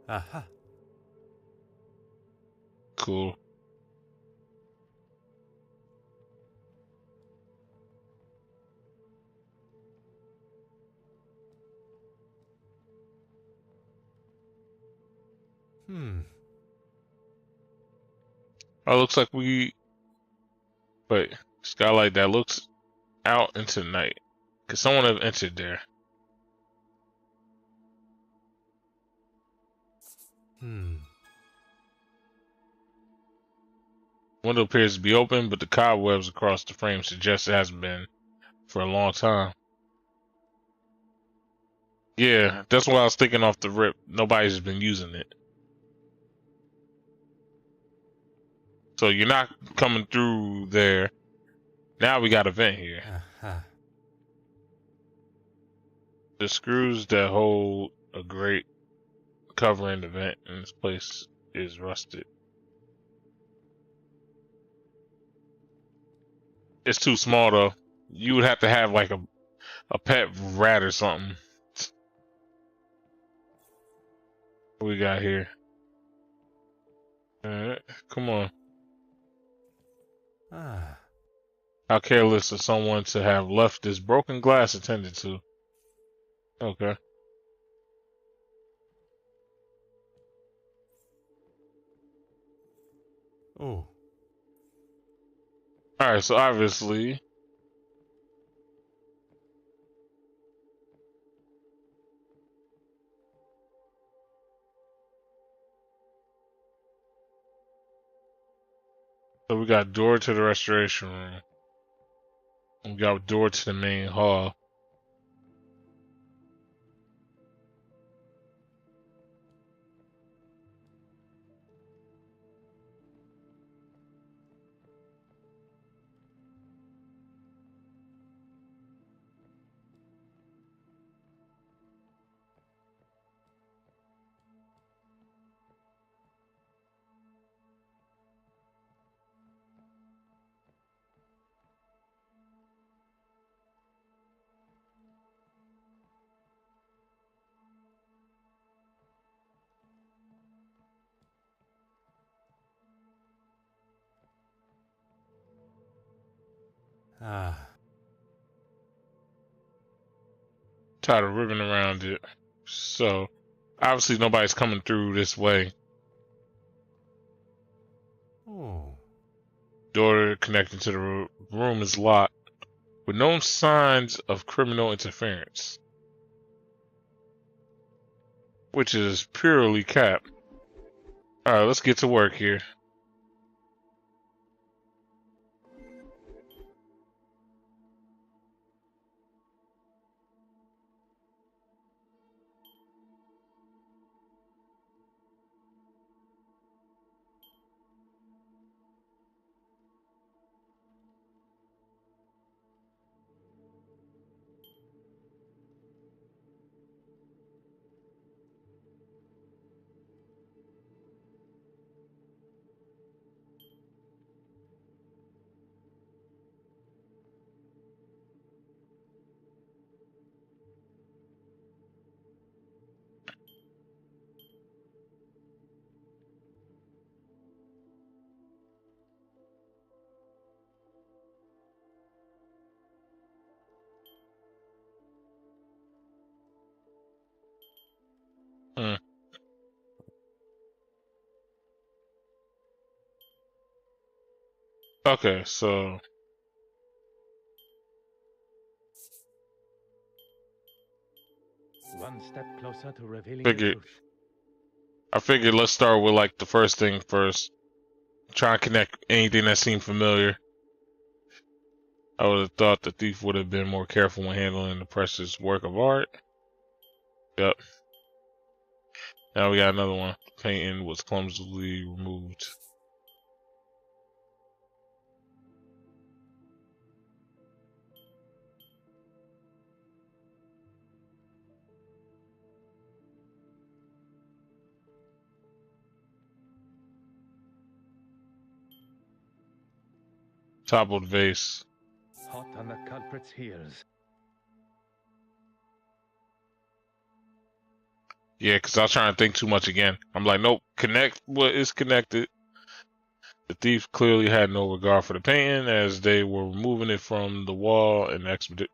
Aha. Cool. Oh, looks like we... Wait, skylight that looks out into the night. Could someone have entered there? Window appears to be open, but the cobwebs across the frame suggest it hasn't been for a long time. Yeah, that's what I was thinking off the rip. Nobody's been using it. So you're not coming through there. Now we got a vent here. The screws that hold a grate covering the vent in this place is rusted. It's too small though. You would have to have like a pet rat or something. What we got here? Alright, come on. How careless of someone to have left this broken glass attended to. Okay. Oh. Alright, so obviously so we got door to the restoration room. We got door to the main hall. Ah. Tired of ribbon around it. So, obviously nobody's coming through this way. Oh. Door connecting to the room is locked, with no signs of criminal interference. Which is purely cap. Alright, let's get to work here. Okay, so One step closer to revealing the figured truth. I figured let's start with like the first thing first. Try and connect anything that seemed familiar. I would have thought the thief would have been more careful when handling the precious work of art. Yep. Now we got another one. The painting was clumsily removed. Toppled vase. Hot on the culprit's heels. Yeah, because I was trying to think too much again. I'm like, nope, connect what is connected. The thief clearly had no regard for the painting as they were removing it from the wall in the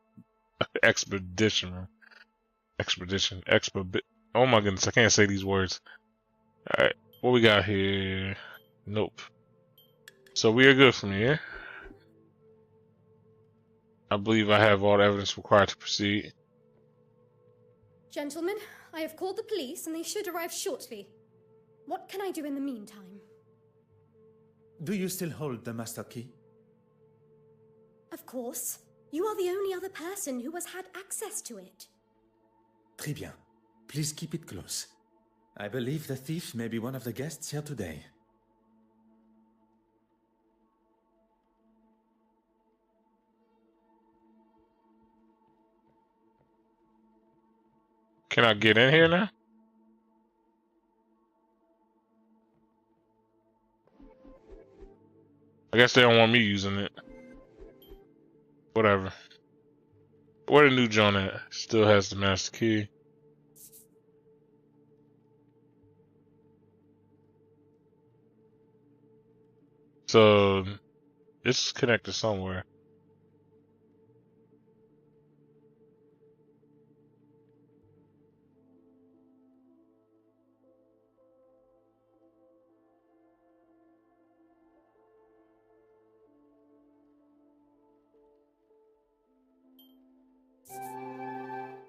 expedition room. Oh my goodness, I can't say these words. Alright, what we got here? Nope. So we are good from here. I believe I have all the evidence required to proceed. Gentlemen, I have called the police and they should arrive shortly. What can I do in the meantime? Do you still hold the master key? Of course. You are the only other person who has had access to it. Très bien. Please keep it close. I believe the thief may be one of the guests here today. Can I get in here now? I guess they don't want me using it. Whatever. Where the new John at? Still has the master key. So it's connected somewhere.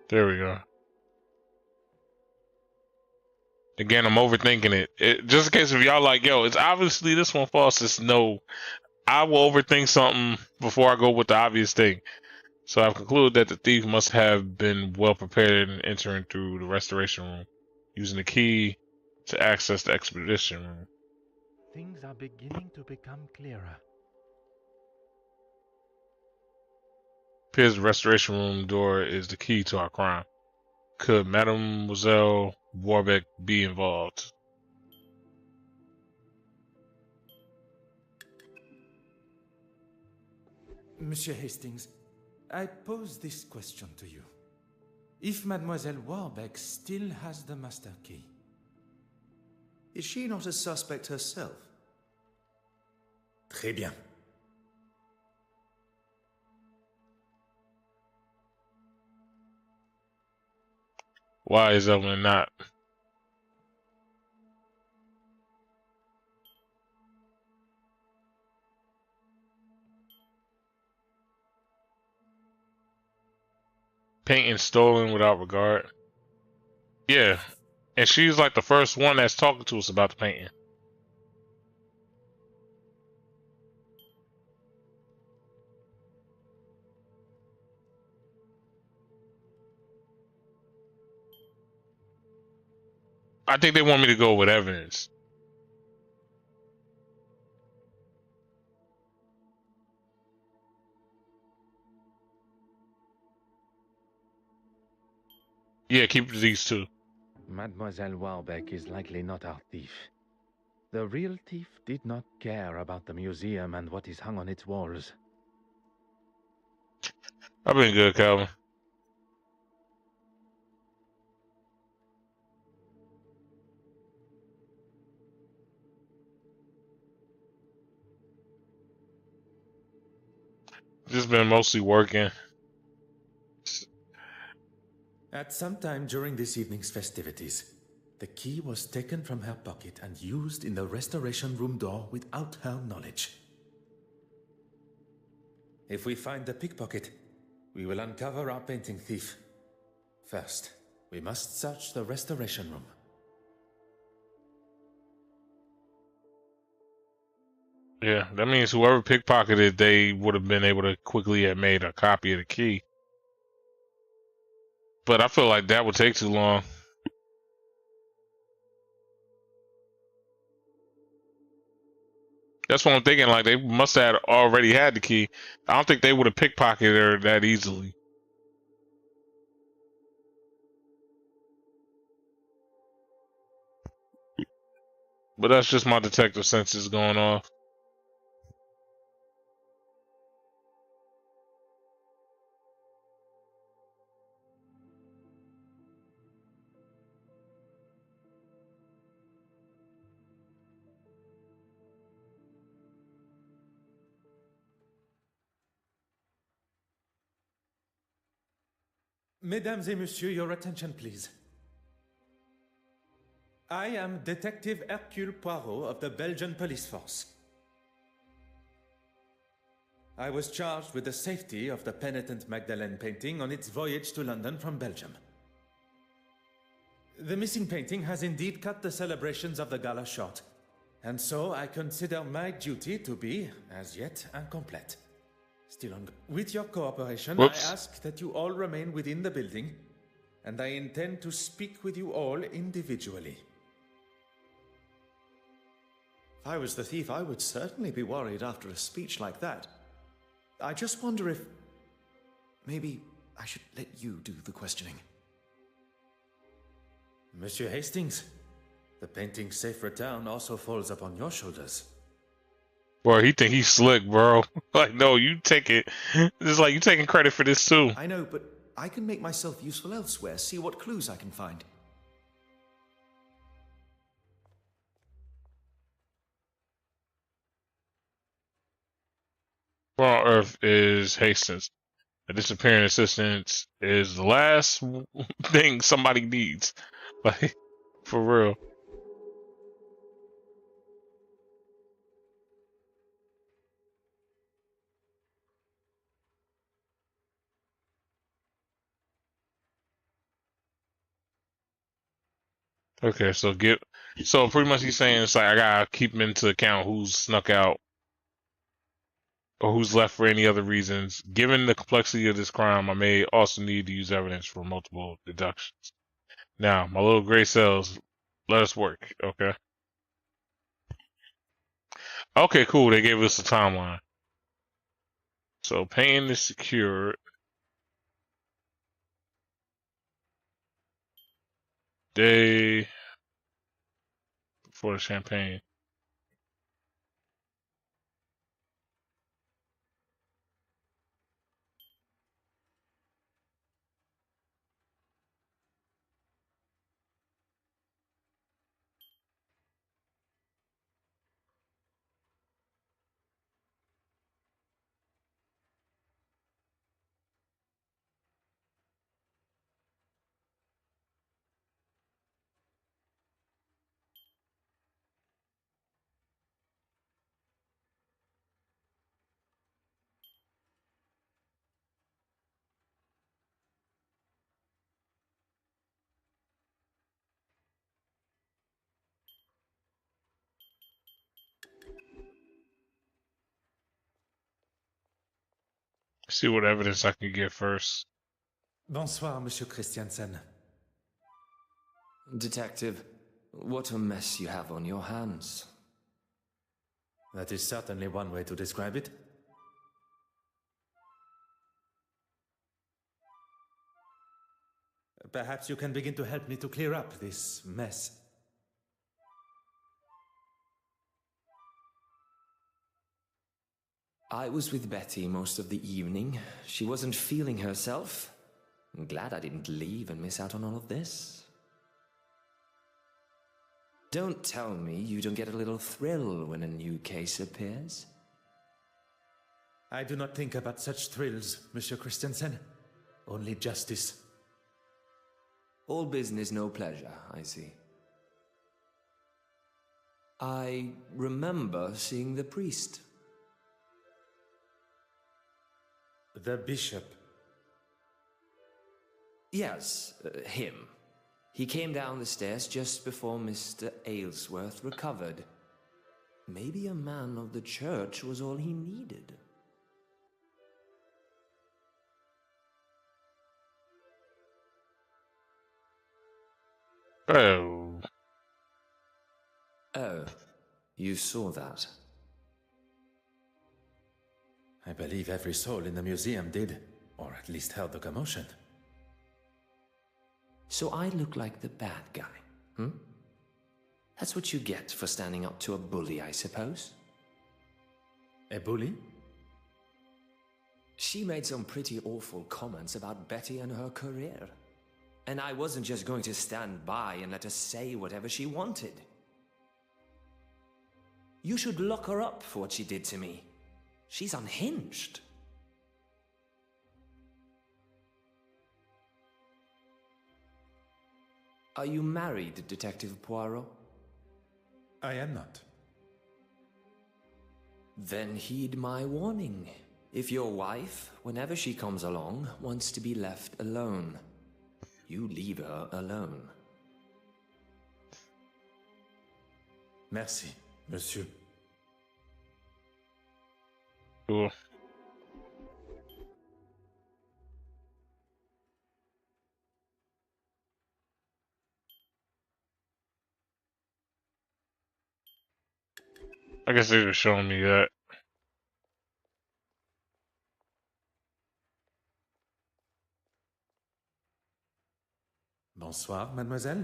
There we go. Again, I'm overthinking it. Just in case if y'all like, yo, it's obviously this one false. It's no. I will overthink something before I go with the obvious thing. So I've concluded that the thief must have been well prepared in entering through the restoration room, using the key to access the expedition room. Things are beginning to become clearer. Appears the restoration room door is the key to our crime. Could Mademoiselle Warbeck be involved? Monsieur Hastings, I pose this question to you. If Mademoiselle Warbeck still has the master key, is she not a suspect herself? Très bien. Why is Evelyn not? Painting stolen without regard. Yeah. And she's like the first one that's talking to us about the painting. I think they want me to go with evidence. Yeah, keep these two. Mademoiselle Warbeck is likely not our thief. The real thief did not care about the museum and what is hung on its walls. I've been good, Calvin. Just been mostly working. At some time during this evening's festivities, the key was taken from her pocket and used in the restoration room door without her knowledge. If we find the pickpocket, we will uncover our painting thief. First, we must search the restoration room. Yeah, that means whoever pickpocketed, they would have been able to quickly have made a copy of the key. But I feel like that would take too long. That's what I'm thinking. Like, they must have already had the key. I don't think they would have pickpocketed her that easily. But that's just my detective senses going off. Mesdames et messieurs, your attention, please. I am Detective Hercule Poirot of the Belgian Police Force. I was charged with the safety of the penitent Magdalene painting on its voyage to London from Belgium. The missing painting has indeed cut the celebrations of the gala short, and so I consider my duty to be, as yet, incomplete. Still on. With your cooperation, I ask that you all remain within the building, and I intend to speak with you all individually. If I was the thief, I would certainly be worried after a speech like that. I just wonder if... maybe I should let you do the questioning. Monsieur Hastings, the painting's safe return also falls upon your shoulders. Bro, he think he's slick, bro. Like, no, you take it. It's like you taking credit for this too. I know, but I can make myself useful elsewhere, see what clues I can find. Where on earth is Hastings? A disappearing assistant is the last thing somebody needs. Like, for real. Okay, so pretty much he's saying it's like I gotta keep into account who's snuck out or who's left for any other reasons. Given the complexity of this crime, I may also need to use evidence for multiple deductions. Now, my little gray cells, let us work, okay? Okay, cool. They gave us a timeline. So painting is secured. Day before the champagne. See what evidence I can get first. Bonsoir, Monsieur Christiansen. Detective, what a mess you have on your hands. That is certainly one way to describe it. Perhaps you can begin to help me to clear up this mess. I was with Betty most of the evening. She wasn't feeling herself. I'm glad I didn't leave and miss out on all of this. Don't tell me you don't get a little thrill when a new case appears. I do not think about such thrills, Monsieur Christensen. Only justice. All business, no pleasure, I see. I remember seeing the priest. The bishop. Yes, him. He came down the stairs just before Mr. Aylesworth recovered. Maybe a man of the church was all he needed. Oh. Oh, you saw that? I believe every soul in the museum did, or at least heard the commotion. So I look like the bad guy, hmm? That's what you get for standing up to a bully, I suppose? A bully? She made some pretty awful comments about Betty and her career. And I wasn't just going to stand by and let her say whatever she wanted. You should lock her up for what she did to me. She's unhinged. Are you married, Detective Poirot? I am not. Then heed my warning. If your wife, whenever she comes along, wants to be left alone, you leave her alone. Merci, monsieur. Cool. I guess they were showing me that. Bonsoir, mademoiselle.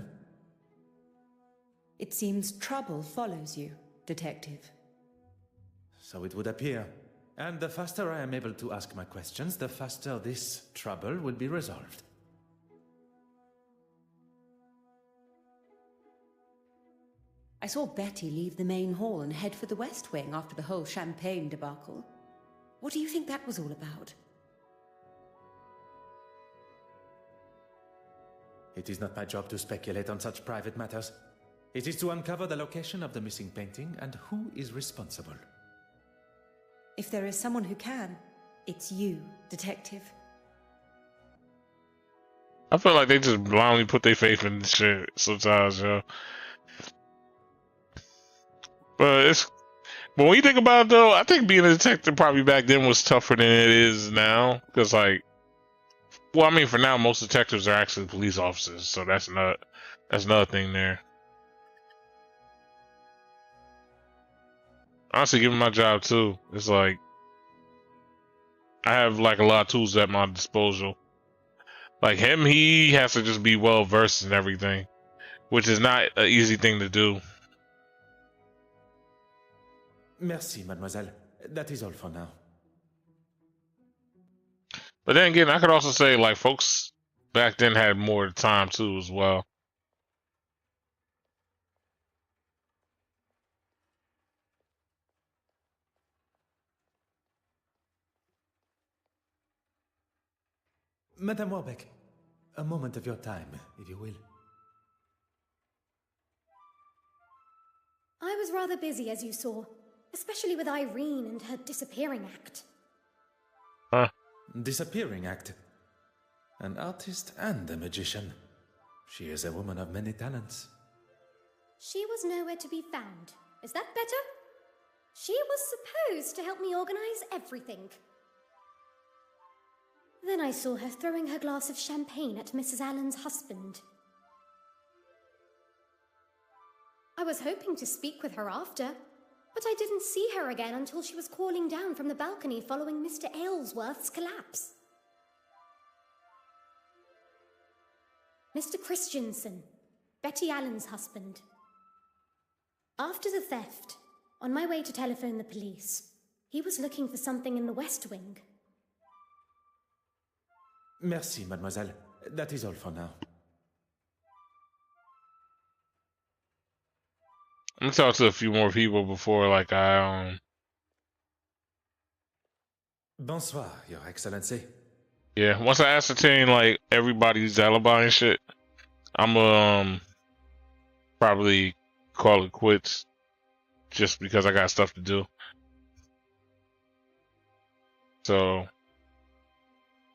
It seems trouble follows you, Detective. So it would appear. And the faster I am able to ask my questions, the faster this trouble will be resolved. I saw Betty leave the main hall and head for the West Wing after the whole champagne debacle. What do you think that was all about? It is not my job to speculate on such private matters. It is to uncover the location of the missing painting and who is responsible. If there is someone who can, it's you, Detective. I feel like they just blindly put their faith in shit sometimes, yo. But when you think about it, though, I think being a detective probably back then was tougher than it is now. Because, like, well, I mean, for now, most detectives are actually police officers, so that's another thing there. Honestly, given my job too, it's like I have like a lot of tools at my disposal. Like him, he has to just be well versed in everything, which is not an easy thing to do. Merci, mademoiselle. That is all for now. But then again, I could also say like folks back then had more time too as well. Madame Warbeck, a moment of your time, if you will. I was rather busy, as you saw, especially with Irene and her disappearing act. Huh? Disappearing act? An artist and a magician. She is a woman of many talents. She was nowhere to be found. Is that better? She was supposed to help me organize everything. Then I saw her throwing her glass of champagne at Mrs. Allen's husband. I was hoping to speak with her after, but I didn't see her again until she was calling down from the balcony following Mr. Aylesworth's collapse. Mr. Christiansen, Betty Allen's husband. After the theft, on my way to telephone the police, he was looking for something in the West Wing. Merci, mademoiselle. That is all for now. I'm gonna talk to a few more people before, like, Bonsoir, Your Excellency. Yeah, once I ascertain, like, everybody's alibi and shit, I'm probably call it quits just because I got stuff to do. So,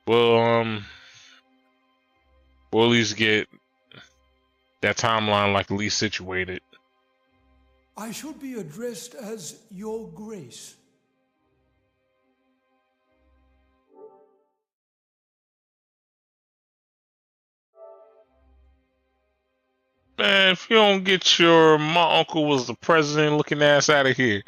we'll at least get that timeline, like, at least situated. I should be addressed as Your Grace. Man, if you don't get your my uncle was the president looking ass out of here.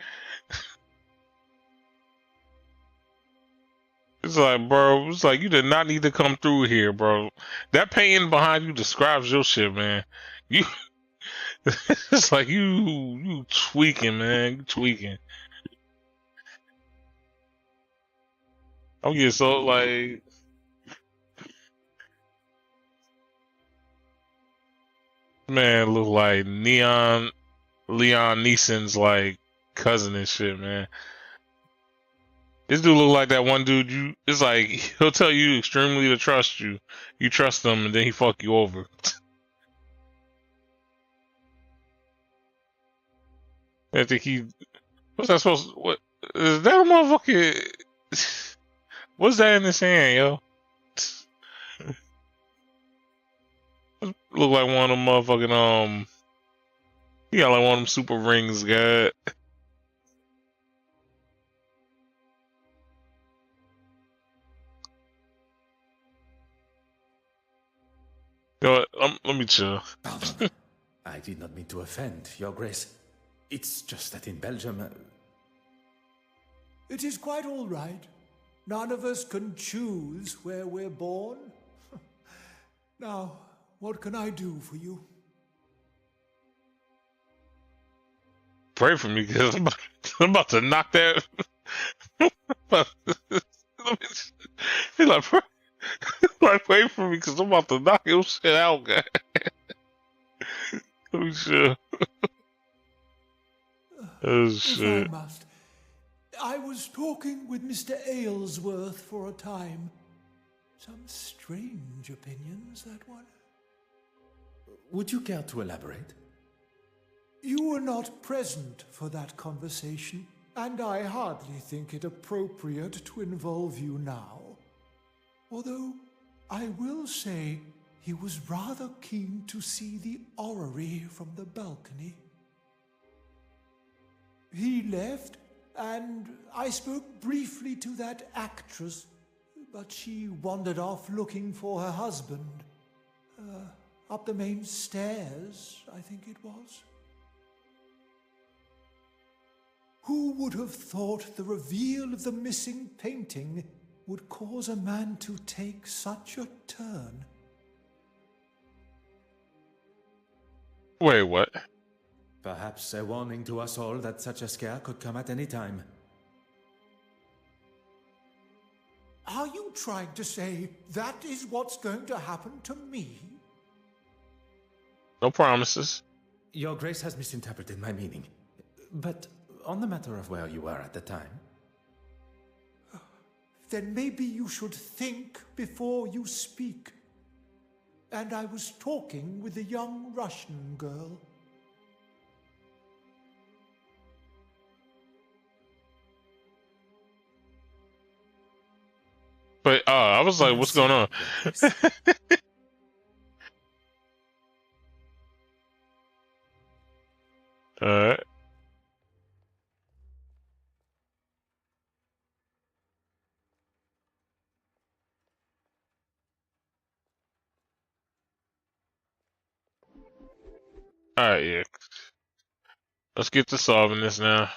It's like, bro, it's like you did not need to come through here, bro. That painting behind you describes your shit, man. You it's like you tweaking, man. You tweaking. I'm getting so like man look like Leon Neeson's like cousin and shit, man. This dude look like that one dude it's like he'll tell you extremely to trust you. You trust him and then he fuck you over. I think what's that supposed what is that a motherfucker? What's that in his hand, yo? Look like one of them motherfucking he got like one of them super rings, God. You know what? Let me chill. Pardon. I did not mean to offend, Your Grace. It's just that in Belgium... It is quite all right. None of us can choose where we're born. Now, what can I do for you? Pray for me, because I'm about to knock that. He's like, pray for me, because I'm about to knock your shit out, guy. Let me chill. Oh, shit. If I must. I was talking with Mr. Aylesworth for a time. Some strange opinions, that one. Would you care to elaborate? You were not present for that conversation, and I hardly think it appropriate to involve you now. Although, I will say, he was rather keen to see the orrery from the balcony. He left, and I spoke briefly to that actress, but she wandered off looking for her husband. Up the main stairs, I think it was. Who would have thought the reveal of the missing painting would cause a man to take such a turn? Wait, what? Perhaps a warning to us all that such a scare could come at any time. Are you trying to say that is what's going to happen to me? No promises. Your Grace has misinterpreted my meaning. But on the matter of where you were at the time... Then maybe you should think before you speak. And I was talking with a young Russian girl. But I was like, what's going on? Alright. Alright, yeah. Let's get to solving this now.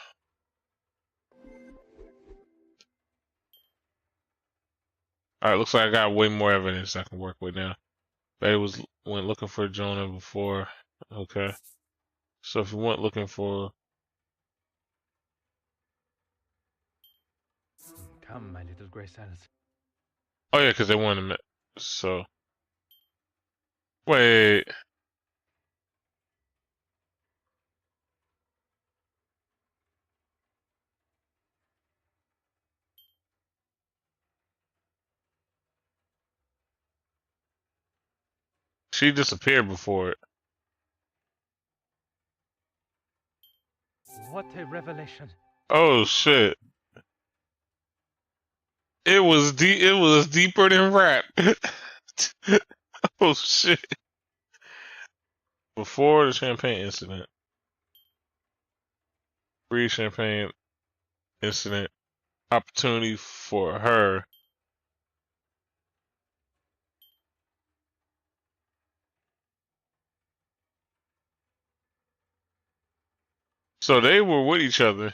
Alright, looks like I got way more evidence I can work with now. Betty went looking for Jonah before. Okay. So if you went looking for... Come, my little gray cells. Oh yeah, because they wanted to... So... Wait... She disappeared before it. What a revelation. Oh shit. It was deeper than rap. Oh shit. Before the champagne incident. Pre-champagne incident. Opportunity for her. So they were with each other.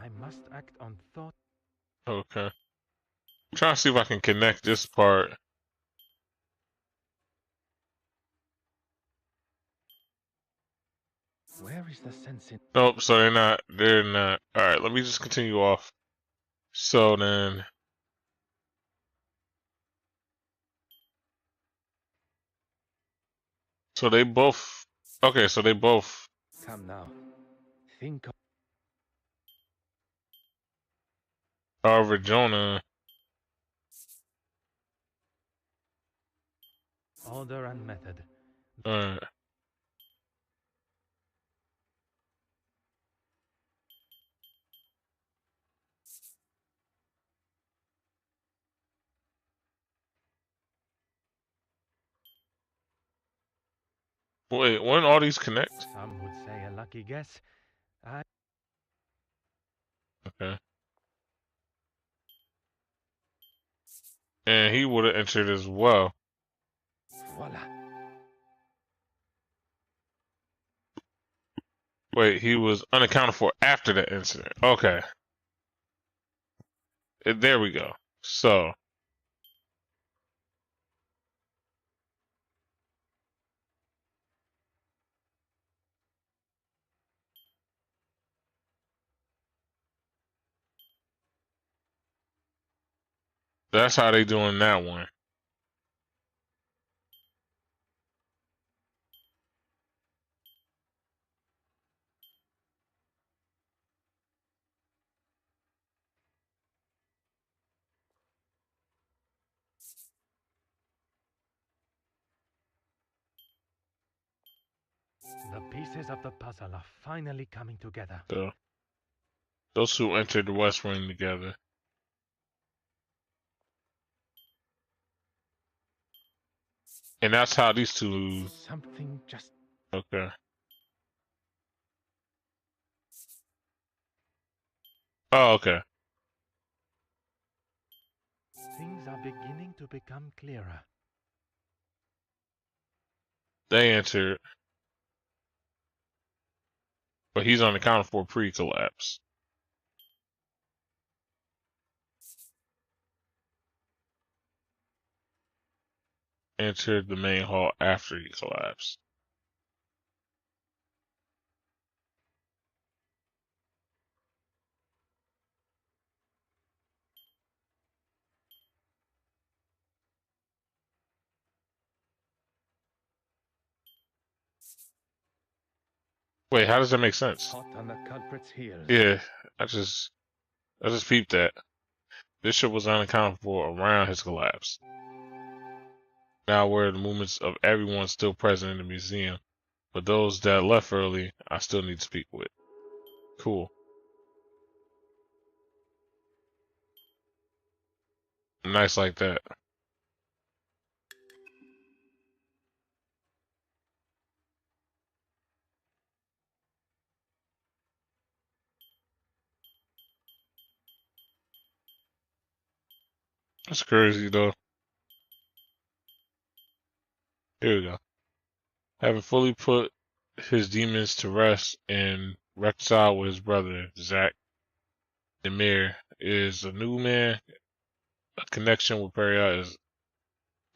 I must act on thought. Okay. I'm trying to see if I can connect this part. Where is the sense in... Nope, so they're not. Alright, let me just continue off. So then... So they both... Okay, so they both... Come now. Think of... However, Jonah... Order and method. Alright. Wait, when all these connect? Some would say a lucky guess. Okay. And he would have entered as well. Voila. Wait, he was unaccounted for after the incident. Okay. There we go. So. That's how they doing that one. The pieces of the puzzle are finally coming together. So, those two entered the West Wing together. And that's how these two... Something just... Okay. Oh, okay. Things are beginning to become clearer. They entered. But he's unaccounted for pre-collapse. Entered the main hall after he collapsed. Wait, how does that make sense? Hot on the culprit's heels. Yeah, I just peeped that. Bishop was unaccounted for around his collapse. Now where the movements of everyone still present in the museum, but those that left early, I still need to speak with. Cool. Nice like that. That's crazy though. Here we go. Having fully put his demons to rest and reconciled with his brother, Zach Demir is a new man. A connection with Poirot is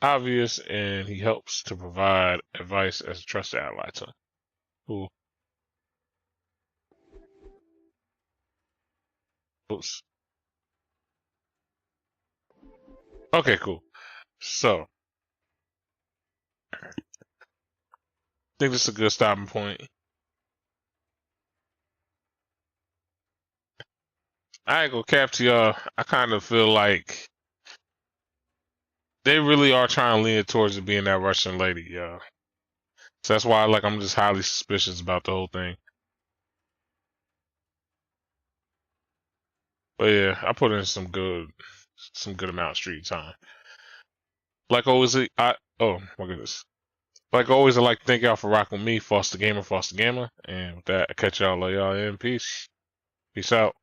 obvious, and he helps to provide advice as a trusted ally to him. Cool. Oops. Okay, cool. So, I think this is a good stopping point. I ain't gonna cap to y'all. I kind of feel like they really are trying to lean towards it being that Russian lady, y'all. So that's why, like, I'm just highly suspicious about the whole thing. But yeah, I put in some good amount of street time. Like always, oh my goodness. Like always, I'd like to thank y'all for rocking with me, Foster Gamer. And with that, I catch y'all later, y'all in peace. Peace out.